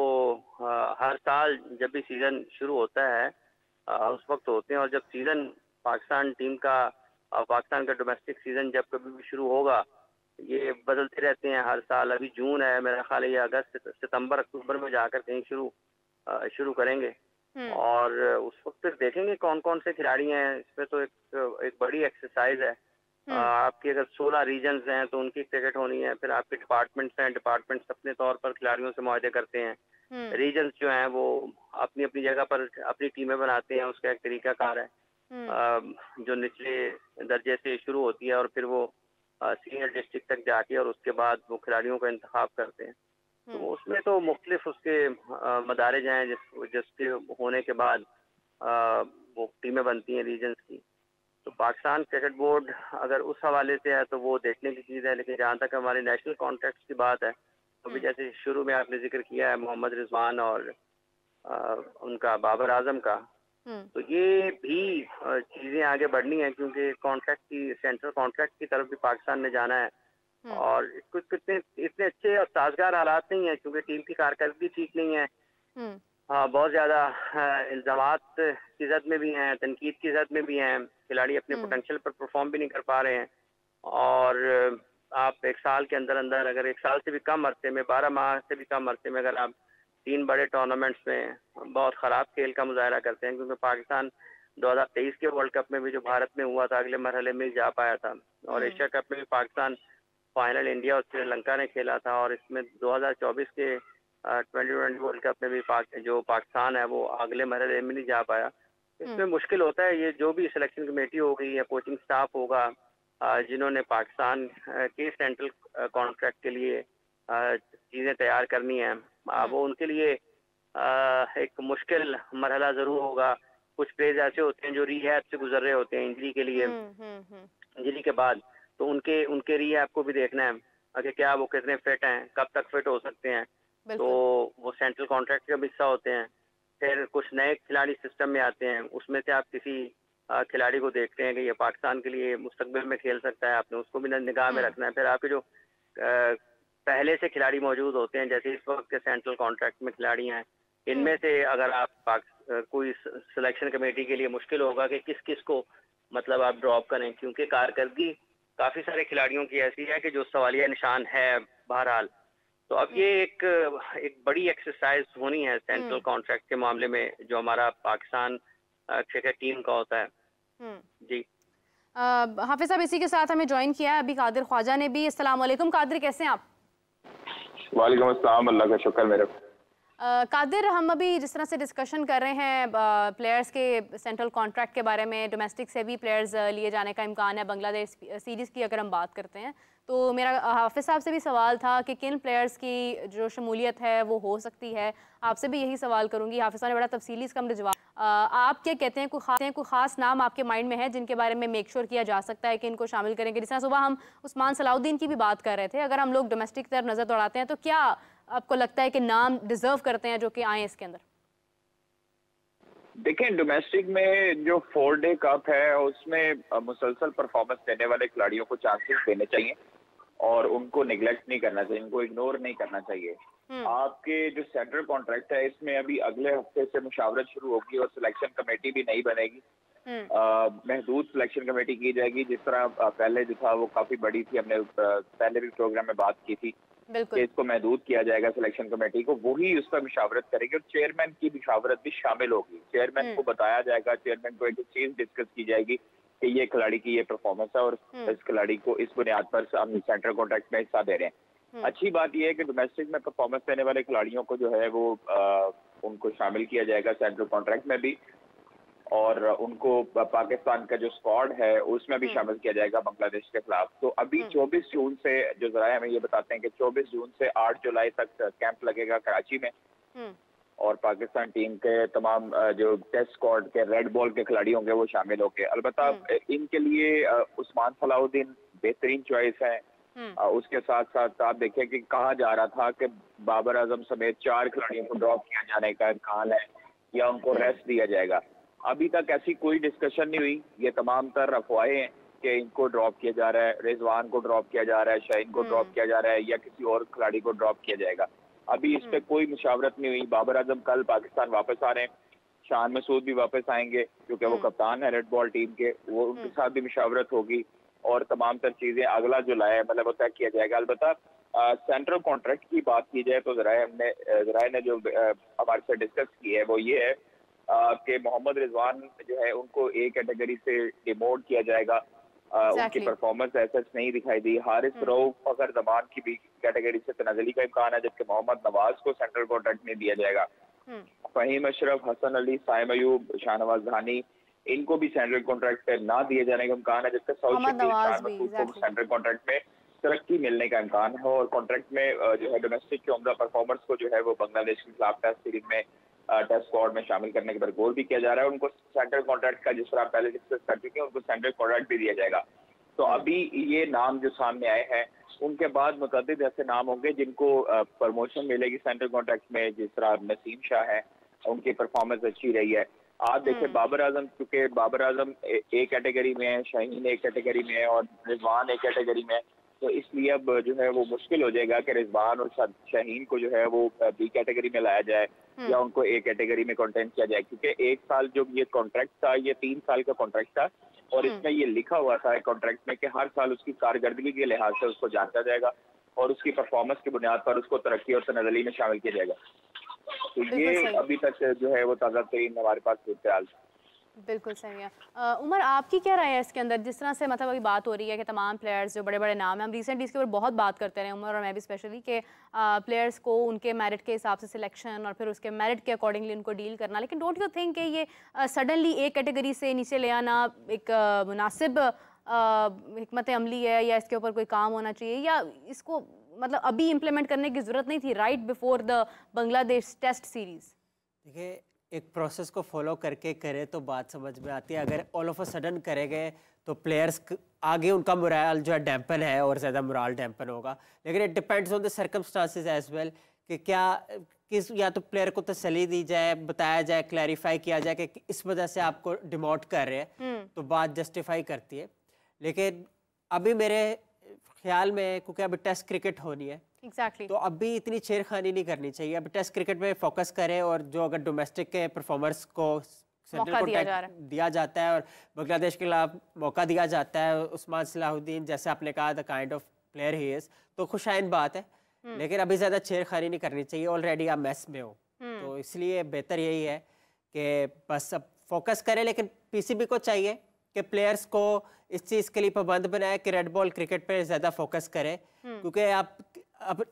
हर साल जब भी सीजन शुरू होता है उस वक्त होते हैं। और जब सीजन पाकिस्तान टीम का पाकिस्तान का डोमेस्टिक सीजन जब कभी भी शुरू होगा, ये बदलते रहते हैं हर साल। अभी जून है, मेरा ख्याल है ये अगस्त सितंबर अक्टूबर में जाकर कहीं शुरू करेंगे और उस वक्त फिर देखेंगे कौन कौन से खिलाड़ी हैं। इसमें तो एक बड़ी एक्सरसाइज है। आपकी अगर 16 रीजन्स हैं तो उनकी क्रिकेट होनी है, फिर आपके डिपार्टमेंट्स हैं, डिपार्टमेंट्स अपने तौर पर खिलाड़ियों से मुआहदे करते हैं। रीजन्स जो हैं वो अपनी अपनी जगह पर अपनी टीमें बनाते हैं, उसका एक तरीकाकार है जो निचले दर्जे से शुरू होती है और फिर वो सीनियर डिस्ट्रिक्ट तक जाके और उसके बाद वो खिलाड़ियों का इंतखाब करते हैं। तो उसमें तो मुख्तलिफ उसके मदारिज हैं जिसके होने के बाद वो टीमें बनती हैं रीजन्स की। तो पाकिस्तान क्रिकेट बोर्ड अगर उस हवाले से है तो वो देखने की चीज़ है। लेकिन जहाँ तक हमारे नेशनल कॉन्ट्रैक्ट्स की बात है, तो भी जैसे शुरू में आपने जिक्र किया है मोहम्मद रिजवान और उनका बाबर आजम का, तो ये भी चीज़ें आगे बढ़नी है क्योंकि कॉन्ट्रैक्ट की सेंट्रल कॉन्ट्रैक्ट की तरफ भी पाकिस्तान ने जाना है। और कुछ इतने अच्छे और साजगार हालात नहीं है क्योंकि टीम की कारकर्दगी ठीक नहीं है। बहुत ज़्यादा इल्ज़ामात की जद में भी हैं, तनकीद की जद में भी हैं। खिलाड़ी अपने पोटेंशियल पर परफॉर्म भी नहीं कर पा रहे हैं और आप एक साल के अंदर अंदर अगर एक साल से भी कम अरसे में 12 माह से भी कम अरसे में अगर आप 3 बड़े टूर्नामेंट्स में बहुत ख़राब खेल का मुजाहरा करते हैं, क्योंकि पाकिस्तान 2023 के वर्ल्ड कप में भी जो भारत में हुआ था अगले मरहले में जा पाया था और एशिया कप में भी पाकिस्तान फाइनल इंडिया और श्रीलंका ने खेला था और इसमें 2024 के 2020 वर्ल्ड कप में भी जो पाकिस्तान है वो अगले मरहले में नहीं जा पाया। इसमें मुश्किल होता है। ये जो भी सिलेक्शन कमेटी होगी या कोचिंग स्टाफ होगा जिन्होंने पाकिस्तान के सेंट्रल कॉन्ट्रैक्ट के लिए चीज़ें तैयार करनी है, वो उनके लिए एक मुश्किल मरहला ज़रूर होगा। कुछ प्लेयर्स ऐसे होते हैं जो रिहैब से गुजर रहे होते हैं इंजरी के लिए, इंजरी के बाद, तो उनके रिहैब को भी देखना है कि क्या वो कितने फिट हैं, कब तक फिट हो सकते हैं, तो वो सेंट्रल कॉन्ट्रैक्ट का भी हिस्सा होते हैं। फिर कुछ नए खिलाड़ी सिस्टम में आते हैं, उसमें से आप किसी खिलाड़ी को देखते हैं कि ये पाकिस्तान के लिए मुस्तकबिल में खेल सकता है, आपने उसको भी निगाह में रखना है। फिर आपके जो पहले से खिलाड़ी मौजूद होते हैं, जैसे इस वक्त के सेंट्रल कॉन्ट्रैक्ट में खिलाड़ी हैं, इनमें से अगर आप कोई सिलेक्शन कमेटी के लिए मुश्किल होगा कि किस किस को मतलब आप ड्रॉप करें, क्योंकि कारकर्दगी काफ़ी सारे खिलाड़ियों की ऐसी है कि जो सवालिया निशान है बहरहाल। तो अब ये एक बड़ी एक्सरसाइज होनी है सेंट्रल कॉन्ट्रैक्ट के मामले में जो हमारा पाकिस्तान क्रिकेट टीम का होता है। जी हाफिज़ साहब, इसी के साथ हमें ज्वाइन किया है अभी कादिर ख्वाजा ने भी। अस्सलाम वालेकुम कादिर, कैसे हैं आप? वालेकुम अस्सलाम, अल्लाह का शुक्र मेरे। कादिर, हम अभी जिस तरह से डिस्कशन कर रहे हैं प्लेयर्स के सेंट्रल कॉन्ट्रैक्ट के बारे में, डोमेस्टिक से भी प्लेयर्स लिए जाने का इम्कान है बांग्लादेश सीरीज़ की अगर हम बात करते हैं, तो मेरा हाफिज़ साहब से भी सवाल था कि किन प्लेयर्स की जो शमूलियत है वो हो सकती है। आपसे भी यही सवाल करूँगी। हाफिज़ साहब ने बड़ा तफसीली इसका मुझे जवाब। आप क्या कहते हैं, कोई ख़ास नाम आपके माइंड में है जिनके बारे में मेक श्योर किया जा सकता है कि इनको शामिल करेंगे? जिस तरह सुबह हम उस्मान सलाउद्दीन की भी बात कर रहे थे, अगर हम लोग डोमेस्टिक की तरफ नज़र दौड़ाते हैं तो क्या आपको लगता है कि नाम डिजर्व करते हैं जो कि आए इसके अंदर? देखें, डोमेस्टिक में जो 4 डे कप है उसमें मुसलसल परफॉर्मेंस देने वाले खिलाड़ियों को चांसेस देने चाहिए और उनको निगलेक्ट नहीं करना चाहिए, उनको इग्नोर नहीं करना चाहिए। आपके जो सेंट्रल कॉन्ट्रैक्ट है इसमें अभी अगले हफ्ते से मुशावरत शुरू होगी और सिलेक्शन कमेटी भी नई बनेगी। महदूद सिलेक्शन कमेटी की जाएगी, जिस तरह पहले जो था वो काफी बड़ी थी, हमने पहले भी प्रोग्राम में बात की थी। कि इसको महदूद किया जाएगा सिलेक्शन कमेटी को, वही उस पर मशावरत करेगी और चेयरमैन की मशावरत भी शामिल होगी। चेयरमैन को बताया जाएगा, चेयरमैन को एक चीज डिस्कस की जाएगी कि ये खिलाड़ी की ये परफॉर्मेंस है और इस खिलाड़ी को इस बुनियाद पर हम सेंट्रल कॉन्ट्रैक्ट में हिस्सा दे रहे हैं। अच्छी बात यह है कि डोमेस्टिक में परफॉर्मेंस देने वाले खिलाड़ियों को जो है वो उनको शामिल किया जाएगा सेंट्रल कॉन्ट्रैक्ट में भी, और उनको पाकिस्तान का जो स्क्वाड है उसमें भी शामिल किया जाएगा बांग्लादेश के खिलाफ। तो अभी 24 जून से जो जराए हमें ये बताते हैं कि 24 जून से 8 जुलाई तक कैंप लगेगा कराची में, और पाकिस्तान टीम के तमाम जो टेस्ट स्क्वाड के रेड बॉल के खिलाड़ी होंगे वो शामिल होंगे। अलबत्ता इनके लिए उस्मान सलाहुद्दीन बेहतरीन चॉइस है। उसके साथ साथ आप देखिए कि कहा जा रहा था कि बाबर आजम समेत 4 खिलाड़ियों को ड्रॉप किया जाने का इम्कान है या उनको रेस्ट दिया जाएगा। अभी तक ऐसी कोई डिस्कशन नहीं हुई, ये तमाम तर अफवाहें हैं कि इनको ड्रॉप किया जा रहा है, रिजवान को ड्रॉप किया जा रहा है, शाहीन को ड्रॉप किया जा रहा है या किसी और खिलाड़ी को ड्रॉप किया जाएगा। अभी इस पे कोई मुशावरत नहीं हुई। बाबर आजम कल पाकिस्तान वापस आ रहे हैं, शान मसूद भी वापस आएंगे क्योंकि वो कप्तान है रेड बॉल टीम के, वो उनके साथ भी मुशावरत होगी और तमाम तर चीजें अगला जुलाई है मतलब तय किया जाएगा। अलबत्ता सेंट्रल कॉन्ट्रैक्ट की बात की जाए तो जराए ने जो हमारे से डिस्कस की है वो ये है कि मोहम्मद रिजवान जो है उनको ए कैटेगरी से डिमोट किया जाएगा। उनकी परफॉर्मेंस ऐसा नहीं दिखाई दी। हारिस रऊफ फखर जमान की भी कैटेगरी से तनाजली का इम्कान है, जबकि मोहम्मद नवाज को सेंट्रल कॉन्ट्रैक्ट में दिया जाएगा। फहीम अशरफ, हसन अली, साइम अयूब, शाहनवाज धानी, इनको भी सेंट्रल कॉन्ट्रैक्ट पे ना दिए जाने का इम्कान है, जबकि सऊद शकील को सेंट्रल कॉन्ट्रैक्ट में तरक्की मिलने का इम्कान है और कॉन्ट्रैक्ट में जो है डोमेस्टिक के उम्दा परफॉर्मर्स को जो है वो बांग्लादेश के खिलाफ टेस्ट सीरीज में टेस्ट स्क्वाड में शामिल करने के पर गौर भी किया जा रहा है। उनको सेंट्रल कॉन्ट्रैक्ट का, जिस तरह आप पहले डिस्कस कर चुके हैं, उनको सेंट्रल कॉन्ट्रैक्ट भी दिया जाएगा। तो अभी ये नाम जो सामने आए हैं उनके बाद मुतअद्दिद ऐसे नाम होंगे जिनको प्रमोशन मिलेगी सेंट्रल कॉन्ट्रैक्ट में, जिस तरह नसीम शाह है, उनकी परफॉर्मेंस अच्छी रही है। आप देखिए बाबर आजम, क्योंकि बाबर आजम ए कैटेगरी में है, शाहीन ए कैटेगरी में है और रिजवान ए कैटेगरी में है, तो इसलिए अब जो है वो मुश्किल हो जाएगा कि रिजवान और शाहीन को जो है वो बी कैटेगरी में लाया जाए या उनको ए कैटेगरी में कॉन्टेंट किया जाए, क्योंकि एक साल जो ये कॉन्ट्रैक्ट था ये 3 साल का कॉन्ट्रैक्ट था और इसमें ये लिखा हुआ था कॉन्ट्रैक्ट में कि हर साल उसकी कारकर्दगी के लिहाज से उसको जांचा जाएगा और उसकी परफॉर्मेंस की बुनियाद पर उसको तरक्की और तनज़ली में शामिल किया जाएगा। तो ये अभी तक जो है वो ताज़ा तरीन हमारे पास सूरत-ए-हाल। बिल्कुल सही है। उमर, आपकी क्या राय है इसके अंदर? जिस तरह से मतलब अभी बात हो रही है कि तमाम प्लेयर्स जो बड़े बड़े नाम हैं, हम रिसेंटली इसके ऊपर बहुत बात करते रहे उमर और मैं भी स्पेशली, कि प्लेयर्स को उनके मेरिट के हिसाब से सिलेक्शन और फिर उसके मेरिट के अकॉर्डिंगली उनको डील करना, लेकिन डोंट यू थिंक कि ये सडनली एक कैटेगरी से नीचे ले आना एक मुनासिब हिकमत अमली है, या इसके ऊपर कोई काम होना चाहिए, या इसको मतलब अभी इम्प्लीमेंट करने की ज़रूरत नहीं थी right before the Bangladesh test series? देखिए, एक प्रोसेस को फॉलो करके करे तो बात समझ में आती है। अगर ऑल ऑफ अ सडन करेंगे तो प्लेयर्स आगे उनका मोराल जो है डैम्पन है और ज़्यादा मोराल डैम्पन होगा। लेकिन it depends on the circumstances as well कि क्या किस, या तो प्लेयर को तसल्ली दी जाए, बताया जाए, क्लैरिफाई किया जाए कि इस वजह से आपको डिमोट कर रहे हैं, तो बात जस्टिफाई करती है। लेकिन अभी मेरे ख्याल में, क्योंकि अभी टेस्ट क्रिकेट होनी है तो अभी इतनी छेड़खानी नहीं करनी चाहिए। अभी टेस्ट क्रिकेट में फोकस करें और जो अगर डोमेस्टिक के परफॉर्मर्स को सेंट्रल कॉन्ट्रैक्ट दिया जाता है और बांग्लादेश के खिलाफ मौका दिया जाता है, उस्मान सलाहुद्दीन जैसे आपने कहा the kind of player he is, तो खुशाइन बात है। लेकिन अभी ज़्यादा छेड़खानी नहीं करनी चाहिए, ऑलरेडी आप मैस में हो, तो इसलिए बेहतर यही है कि बस अब फोकस करें। लेकिन पीसीबी को चाहिए कि प्लेयर्स को इस चीज़ के लिए पाबंद बनाए कि रेड बॉल क्रिकेट पे ज़्यादा फोकस करें, क्योंकि आप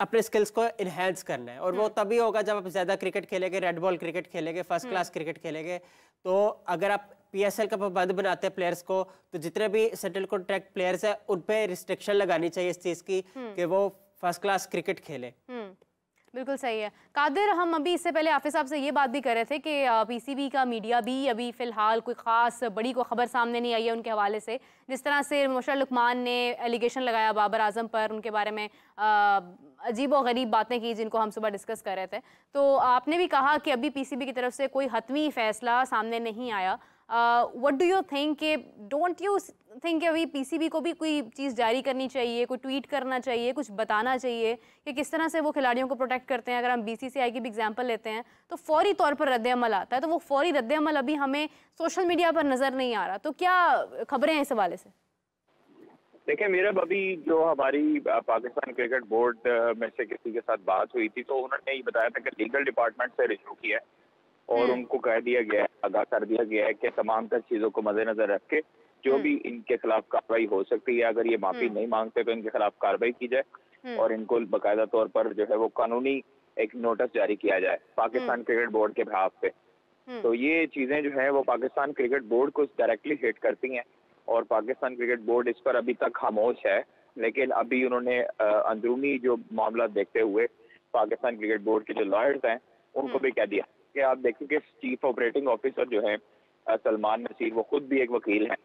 अपने स्किल्स को इन्हेंस करना है और वो तभी होगा जब आप ज़्यादा क्रिकेट खेलेंगे, रेड बॉल क्रिकेट खेलेंगे, फर्स्ट क्लास क्रिकेट खेलेंगे। तो अगर आप पीएसएल का पाबंद बनाते हैं प्लेयर्स को, तो जितने भी सेंट्रल कॉन्ट्रैक्ट प्लेयर्स हैं उन पे रिस्ट्रिक्शन लगानी चाहिए इस चीज़ की कि वो फर्स्ट क्लास क्रिकेट खेले। बिल्कुल सही है। कादिर, हम अभी इससे पहले हाफिज साहब से ये बात भी कर रहे थे कि पीसीबी का मीडिया भी अभी फ़िलहाल कोई ख़ास बड़ी को ख़बर सामने नहीं आई है उनके हवाले से। जिस तरह से मुशर्रफ लुकमान ने एलिगेशन लगाया बाबर आजम पर, उनके बारे में अजीब व गरीब बातें की जिनको हम सुबह डिस्कस कर रहे थे, तो आपने भी कहा कि अभी पीसीबी की तरफ से कोई हतमी फ़ैसला सामने नहीं आया। What do you think, don't you think कि अभी पीसीबी को भी कोई चीज़ जारी करनी चाहिए, कोई ट्वीट करना चाहिए, कुछ बताना चाहिए कि किस तरह से वो खिलाड़ियों को प्रोटेक्ट करते हैं? अगर हम बीसीसीआई की भी एग्जांपल लेते हैं तो फौरी तौर पर रद्द-ए-अमल आता है, तो वो फौरी रद्द-ए-अमल अभी हमें सोशल मीडिया पर नज़र नहीं आ रहा, तो क्या खबरें हैं इस हवाले से? देखिए मेरा अभी जो हमारी पाकिस्तान क्रिकेट बोर्ड में से किसी के साथ बात हुई थी, तो उन्होंने ये बताया था कि लीगल डिपार्टमेंट से रिव्यू किया है और उनको कह दिया गया है, आगाह कर दिया गया है कि तमाम तर चीजों को मद्देनजर रख के जो भी इनके खिलाफ कार्रवाई हो सकती है, अगर ये माफी नहीं मांगते तो इनके खिलाफ कार्रवाई की जाए और इनको बाकायदा तौर पर जो है वो कानूनी एक नोटिस जारी किया जाए पाकिस्तान क्रिकेट बोर्ड के बिहाफ पे। तो ये चीजें जो है वो पाकिस्तान क्रिकेट बोर्ड को डायरेक्टली हिट करती हैं और पाकिस्तान क्रिकेट बोर्ड इस पर अभी तक खामोश है। लेकिन अभी उन्होंने अंदरूनी जो मामला देखते हुए पाकिस्तान क्रिकेट बोर्ड के जो लॉयर्स हैं उनको भी कह दिया कि आप देखिए कि चीफ ऑपरेटिंग ऑफिसर जो है सलमान नसीर, वो खुद भी एक वकील हैं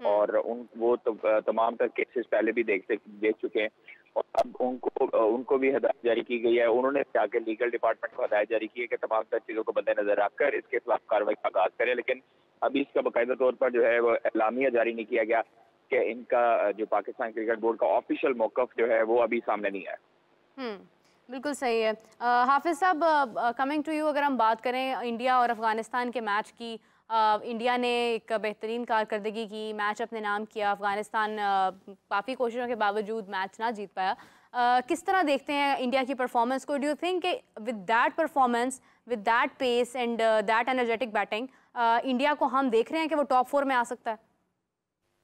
और वो तमाम तर केसेस पहले भी देख चुके हैं और अब उनको भी हिदायत जारी की गई है। उन्होंने जाके लीगल डिपार्टमेंट को हिदायत जारी की है कि तमाम तर चीजों को मद्देनजर रखकर इसके खिलाफ कार्रवाई का आगाज करें। लेकिन अभी इसका बाकायदा तौर पर जो है वो एलामिया जारी नहीं किया गया कि इनका जो पाकिस्तान क्रिकेट बोर्ड का ऑफिशियल मौकफ जो है वो अभी सामने नहीं आया। बिल्कुल सही है। हाफिज साहब, कमिंग टू यू, अगर हम बात करें इंडिया और अफगानिस्तान के मैच की, इंडिया ने एक बेहतरीन कारकर्दगी की, मैच अपने नाम किया। अफगानिस्तान काफ़ी कोशिशों के बावजूद मैच ना जीत पाया। किस तरह देखते हैं इंडिया की परफॉर्मेंस को? Do you think with that performance, with that pace and that energetic batting, India को हम देख रहे हैं कि वो टॉप 4 में आ सकता है?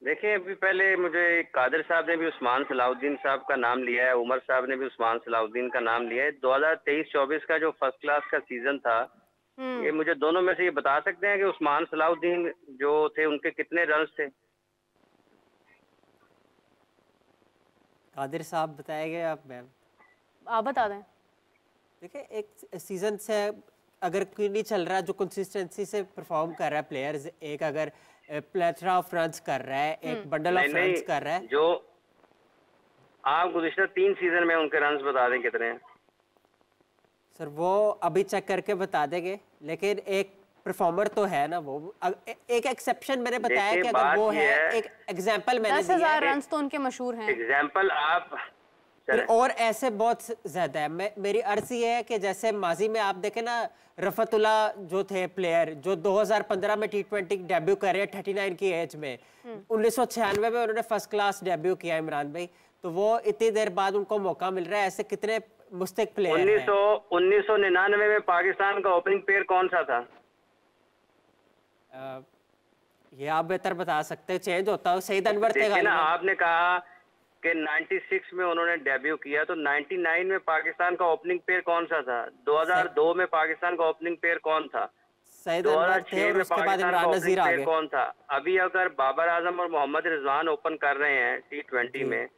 देखिए, अभी पहले मुझे कादिर साहब ने भी उस्मान सलाउद्दीन साहब का नाम लिया है, उमर साहब ने भी उस्मान सलाउद्दीन का नाम लिया है। 2023-24 का जो फर्स्ट क्लास का सीजन था, ये मुझे दोनों में से ये बता सकते हैं कि उस्मान सलाउद्दीन जो थे उनके कितने रन थे? कादिर साहब बताएंगे आप? मैम आप बता दें। देखिए, एक सीजन से अगर कोई नहीं चल रहा जो कंसिस्टेंसी से परफॉर्म कर रहा है प्लेयर्स, एक अगर प्लेथरा ऑफ रन्स कर रहा है, एक बंडल ऑफ रन्स कर रहा है, जो आप गुज़िश्ता 3 सीजन में उनके रन्स बता दें कितने हैं? सर वो अभी चेक करके बता देंगे, लेकिन एक परफॉर्मर तो है ना वो। एक एक्सेप्शन मैंने बताया कि अगर वो है, एक एग्जांपल मैंने 10,000 रन्स तो उनके मशहूर हैं। एग्जांपल आप और ऐसे बहुत ज्यादा है। मेरी अर्ज ये है कि जैसे माजी में आप देखें ना, रफतुल्ला जो थे प्लेयर जो 2015 में T20 डेब्यू कर रहे हैं 39 की एज में, 1996 में उन्होंने फर्स्ट क्लास डेब्यू किया इमरान भाई, तो वो इतनी देर बाद उनको मौका मिल रहा है। ऐसे कितने मुस्तक प्लेयर हैं। 1999 में पाकिस्तान का ओपनिंग पेयर कौन सा था? ये आप बेहतर बता सकते हैं, चेंज होता है। सईद अनवर थे ना, आपने कहा कि 96 में उन्होंने डेब्यू किया, तो 99 में पाकिस्तान का ओपनिंग पेयर कौन सा था? 2002 में पाकिस्तान का ओपनिंग पेयर कौन था? 2006 में पाकिस्तान का ओपनिंग पेयर कौन था? अभी अगर बाबर आजम और मोहम्मद रिजवान ओपन कर रहे हैं T20 में,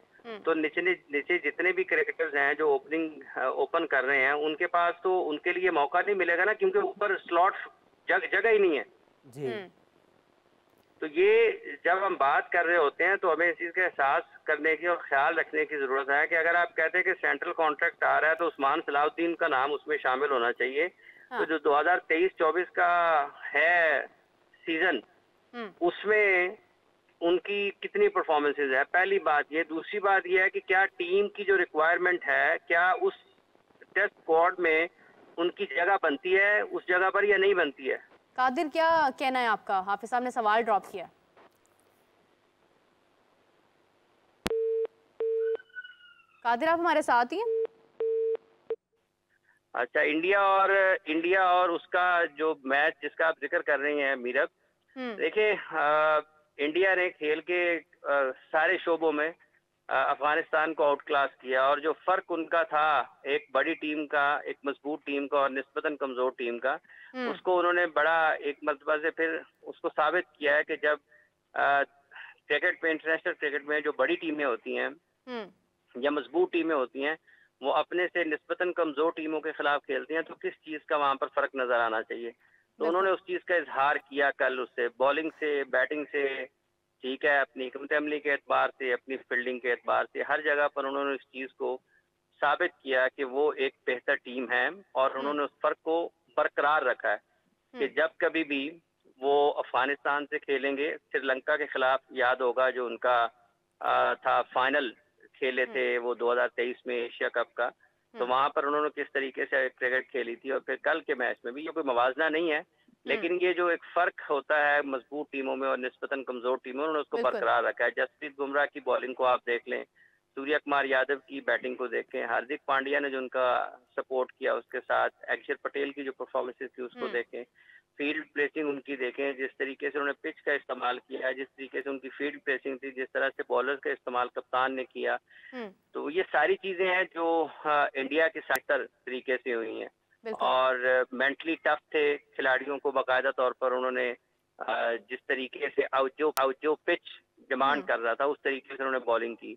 तो नीचे जितने भी क्रिकेटर्स हैं जो ओपन कर रहे हैं, उनके पास तो उनके लिए मौका नहीं मिलेगा ना, क्योंकि ऊपर स्लॉट जगह ही नहीं है जी। तो ये जब हम बात कर रहे होते हैं तो हमें इस चीज़ का एहसास करने की और ख्याल रखने की ज़रूरत है कि अगर आप कहते हैं कि सेंट्रल कॉन्ट्रैक्ट आ रहा है तो उस्मान सलाउद्दीन का नाम उसमें शामिल होना चाहिए। तो जो 2023-24 का है सीजन, उसमें उनकी कितनी परफॉर्मेंसेज है, पहली बात ये। दूसरी बात ये है कि क्या टीम की जो रिक्वायरमेंट है, क्या उस टेस्ट स्क्वाड में उनकी जगह बनती है उस जगह पर या नहीं बनती है? कादिर, क्या कहना है आपका? हाफिज साहब ने सवाल ड्रॉप किया। कादिर, आप हमारे साथ ही हैं? अच्छा, इंडिया और उसका जो मैच जिसका आप जिक्र कर रही हैं मीरब, देखिए इंडिया ने खेल के सारे शोबों में अफगानिस्तान को आउट क्लास किया, और जो फर्क उनका था एक बड़ी टीम का, एक मजबूत टीम का और निस्बतन कमजोर टीम का, उसको उन्होंने बड़ा एक मर्तबा से फिर उसको साबित किया है कि जब क्रिकेट में, इंटरनेशनल क्रिकेट में जो बड़ी टीमें होती हैं या मजबूत टीमें होती हैं, वो अपने से निस्बतन कमजोर टीमों के खिलाफ खेलती हैं, तो किस चीज का वहां पर फर्क नजर आना चाहिए। तो उन्होंने उस चीज का इजहार किया कल, उससे बॉलिंग से, बैटिंग से, ठीक है, अपनी हिकमत अमली के एतबार से, अपनी फील्डिंग के एतबार से, हर जगह पर उन्होंने इस चीज को साबित किया कि वो एक बेहतर टीम है, और उन्होंने उस फर्क को बरकरार रखा है कि जब कभी भी वो अफगानिस्तान से खेलेंगे, श्रीलंका के खिलाफ याद होगा जो उनका था फाइनल खेले थे वो 2023 में एशिया कप का, तो वहां पर उन्होंने किस तरीके से क्रिकेट खेली थी, और फिर कल के मैच में भी ये कोई मवाजना नहीं है, लेकिन ये जो एक फर्क होता है मजबूत टीमों में और निस्बतन कमजोर टीमों में, उन्होंने उसको बिल्कुल। बरकरार रखा है। जसप्रीत बुमराह की बॉलिंग को आप देख लें, सूर्य कुमार यादव की बैटिंग को देखें, हार्दिक पांड्या ने जो उनका सपोर्ट किया उसके साथ, अक्षर पटेल की जो परफॉर्मेंसेस थी उसको देखें, फील्ड प्लेसिंग उनकी देखें, जिस तरीके से उन्होंने पिच का इस्तेमाल किया है, जिस तरीके से उनकी फील्ड प्लेसिंग थी, जिस तरह से बॉलर्स का इस्तेमाल कप्तान ने किया, तो ये सारी चीजें हैं जो इंडिया के बेहतर तरीके से हुई हैं। बिल्कुल। और मेंटली टफ थे खिलाड़ियों को, बाकायदा तौर पर उन्होंने जिस तरीके से जो पिच डिमांड कर रहा था उस तरीके से उन्होंने बॉलिंग की।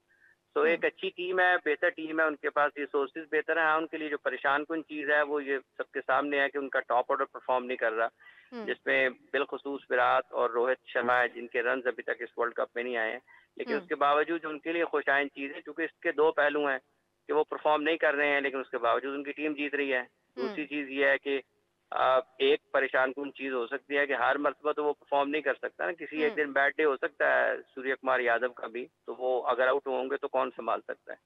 तो एक अच्छी टीम है, बेहतर टीम है, उनके पास रिसोर्सेज बेहतर है। उनके लिए जो परेशान कुन चीज है वो ये सबके सामने है कि उनका टॉप ऑर्डर परफॉर्म नहीं कर रहा, जिसमें बिलखुसूस विराट और रोहित शर्मा है, जिनके रन अभी तक इस वर्ल्ड कप में नहीं आए हैं। लेकिन उसके बावजूद उनके लिए खुशाइन चीज है, क्योंकि इसके दो पहलू हैं कि वो परफॉर्म नहीं कर रहे हैं लेकिन उसके बावजूद उनकी टीम जीत रही है। दूसरी चीज ये है कि एक परेशान कुन चीज हो सकती है कि हर मर्तबा तो वो परफॉर्म नहीं कर सकता ना, किसी एक दिन बैड डे हो सकता है सूर्य कुमार यादव का भी, तो वो अगर आउट होंगे तो कौन संभाल सकता है।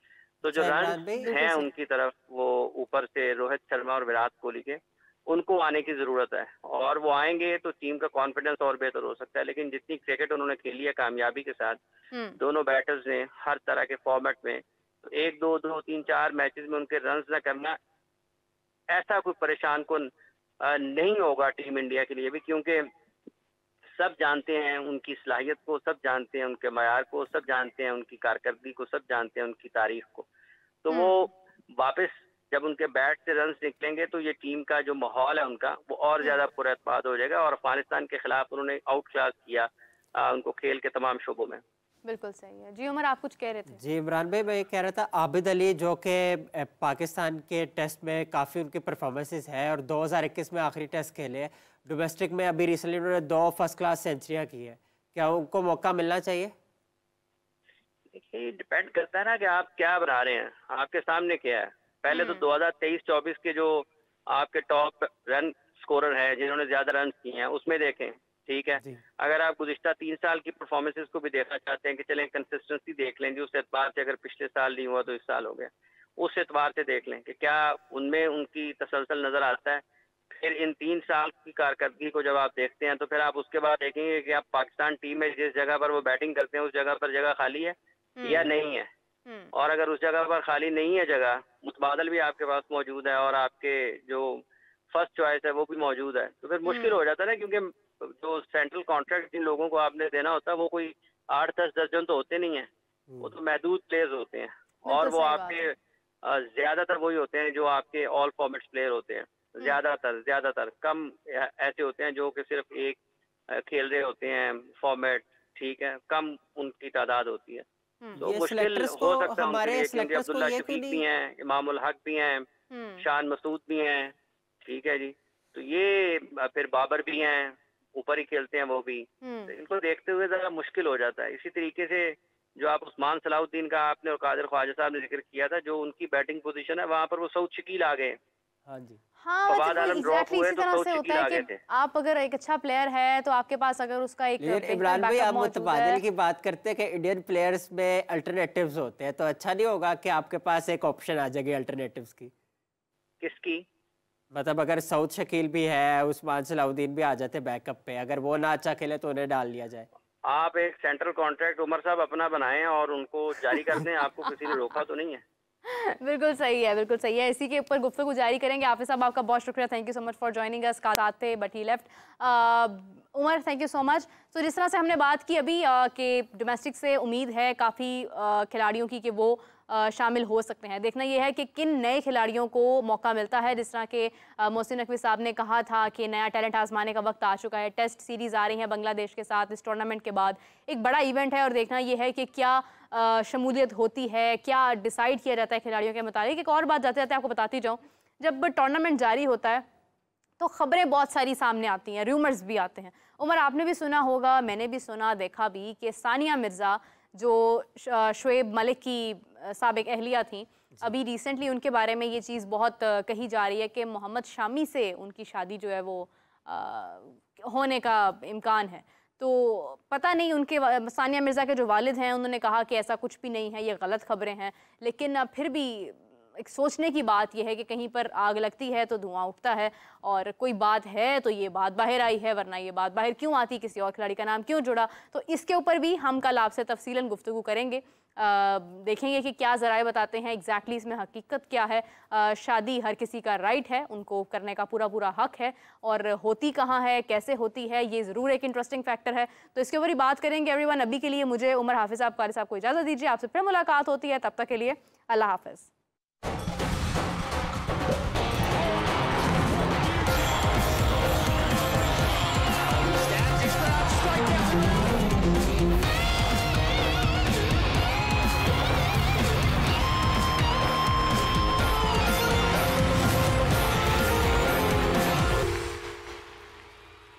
तो जो रन हैं उनकी तरफ वो ऊपर से रोहित शर्मा और विराट कोहली के, उनको आने की जरूरत है, और वो आएंगे तो टीम का कॉन्फिडेंस और बेहतर हो सकता है। लेकिन जितनी क्रिकेट उन्होंने खेली है कामयाबी के साथ, दोनों बैटर्स ने हर तरह के फॉर्मेट में, तो 1, 2, 2, 3, 4 मैचेस में उनके रन न करना ऐसा कोई परेशान कुन नहीं होगा टीम इंडिया के लिए भी, क्योंकि सब जानते हैं उनकी सलाहियत को, सब जानते हैं उनके मयार को, सब जानते हैं उनकी कारकर्दगी को, सब जानते हैं उनकी तारीख को। तो वो वापस जब उनके बैट से रन निकलेंगे तो ये टीम का जो माहौल है उनका वो और ज्यादा पुरअतमाद हो जाएगा। और अफगानिस्तान के खिलाफ उन्होंने आउट क्लास किया उनको खेल के तमाम शोबों में। बिल्कुल सही है जी। उमर, आप कुछ कह रहे थे? जी इमरान भाई, मैं ये कह रहा था आबिद अली जो कि पाकिस्तान के टेस्ट में काफ़ी उनकी परफॉर्मेंसेस है और 2021 में आखिरी टेस्ट खेले हैं, डोमेस्टिक में अभी रिसेंटली उन्होंने 2 फर्स्ट क्लास सेंचुरियां की है, क्या उनको मौका मिलना चाहिए? देखिए, डिपेंड करता है ना कि आप क्या बना रहे हैं, आपके सामने क्या है। पहले तो 2023-24 के जो आपके टॉप रन स्कोरर हैं जिन्होंने ज्यादा रन किए हैं उसमें देखें, ठीक है। अगर आप गुज़िश्ता 3 साल की परफॉर्मेंसेस को भी देखना चाहते हैं कि चलें कंसिस्टेंसी देख लें, उस एतबार से अगर पिछले साल नहीं हुआ तो इस साल हो गया, उस एतबार से देख लें कि क्या उनमें उनकी तसलसल नजर आता है। फिर इन 3 साल की कारकर्दगी को जब आप देखते हैं तो फिर आप उसके बाद देखेंगे कि आप पाकिस्तान टीम में जिस जगह पर वो बैटिंग करते हैं उस जगह पर जगह खाली है या नहीं है। और अगर उस जगह पर खाली नहीं है जगह, मुतबादल भी आपके पास मौजूद है और आपके जो फर्स्ट चॉइस है वो भी मौजूद है, तो फिर मुश्किल हो जाता है ना, क्योंकि जो सेंट्रल कॉन्ट्रैक्ट जिन लोगों को आपने देना होता है वो कोई 8-10 दर्जन तो होते नहीं है, वो तो महदूद प्लेयर्स होते हैं। और वो आपके ज्यादातर वही होते हैं जो आपके ऑल फॉर्मेट्स प्लेयर होते हैं, ज्यादातर कम ऐसे होते हैं जो कि सिर्फ एक खेल रहे होते हैं फॉर्मेट, ठीक है, कम उनकी तादाद होती है। तो मुश्किल हो सकता है उनके लिए, क्योंकि अब्दुल्ला शफीक भी हैं, इमामुल हक भी हैं, शान मसूद भी हैं, ठीक है जी, तो ये फिर बाबर भी हैं, ऊपर ही खेलते हैं वो भी, तो इनको देखते हुए जरा मुश्किल हो जाता है। इसी तरीके से जो आप उस्मान सलाउद्दीन का आपने और कादिर ख्वाजा साहब ने जिक्र किया था, जो उनकी बैटिंग पोजीशन है वहां पर वो सऊद शकील आ गए। हाँ जी, हाँ, फवाद आलम ड्रॉप हुए तो सऊद शकील आ गए थे। आप अगर एक अच्छा प्लेयर है तो आपके पास अगर उसका एक इमरान भाई आप मुतबादिल की बात करते हैं कि इंडियन प्लेयर्स में अल्टरनेटिव्स होते हैं, तो अच्छा नहीं होगा कि आपके पास एक ऑप्शन आ जाएगी अल्टरनेटिव्स की? किसकी? मतलब अगर सऊद शकील भी है, उस्मान सलाउद्दीन भी आ जाते बैकअप पे, अगर वो ना अच्छा खेले तो उन्हें डाल लिया जाए। आप एक सेंट्रल कॉन्ट्रैक्ट उमर साहब अपना बनाएं और उनको जारी कर दें, आपको किसी ने रोका तो नहीं है। बिल्कुल सही है, बिल्कुल सही है। इसी के ऊपर गुफ्तगू जारी करेंगे। हाफिज साहब आपका बहुत शुक्रिया, thank you so much for joining us. साथ थे but he left. Umar, thank you so much. तो जिस तरह से हमने बात की अभी कि डोमेस्टिक से उम्मीद है काफ़ी खिलाड़ियों की कि वो शामिल हो सकते हैं। देखना यह है कि किन नए खिलाड़ियों को मौका मिलता है। जिस तरह के मोहसिन नकवी साहब ने कहा था कि नया टैलेंट आजमाने का वक्त आ चुका है। टेस्ट सीरीज़ आ रही है बांग्लादेश के साथ इस टूर्नामेंट के बाद, एक बड़ा इवेंट है और देखना यह है कि क्या शमूलियत होती है, क्या डिसाइड किया जाता है खिलाड़ियों के मुताबिक। एक और बात जाते जाते आपको बताती जाऊँ, जब टूर्नामेंट जारी होता है तो ख़बरें बहुत सारी सामने आती हैं, रूमर्स भी आते हैं। उमर, आपने भी सुना होगा, मैंने भी सुना देखा भी कि सानिया मिर्ज़ा जो शुएब मलिक की साबिक अहलिया थी, अभी रिसेंटली उनके बारे में ये चीज़ बहुत कही जा रही है कि मोहम्मद शामी से उनकी शादी जो है वो होने का इम्कान है। तो पता नहीं, उनके सानिया मिर्ज़ा के जो वालिद हैं उन्होंने कहा कि ऐसा कुछ भी नहीं है, ये गलत खबरें हैं। लेकिन फिर भी एक सोचने की बात यह है कि कहीं पर आग लगती है तो धुआं उठता है, और कोई बात है तो ये बात बाहर आई है, वरना ये बात बाहर क्यों आती, किसी और खिलाड़ी का नाम क्यों जुड़ा। तो इसके ऊपर भी हम कल आपसे तफसीलन गुफ्तगू करेंगे, देखेंगे कि क्या ज़राए बताते हैं एग्जैक्टली इसमें हकीकत क्या है। शादी हर किसी का राइट है, उनको करने का पूरा पूरा हक है, और होती कहाँ है, कैसे होती है, ये ज़रूर एक इंटरेस्टिंग फैक्टर है। तो इसके ऊपर ही बात करेंगे एवरीवन। अभी के लिए मुझे उमर हाफिज़ साहब, कारी साहब को इजाज़त दीजिए, आपसे फिर मुलाकात होती है, तब तक के लिए अल्लाह हाफ़िज़।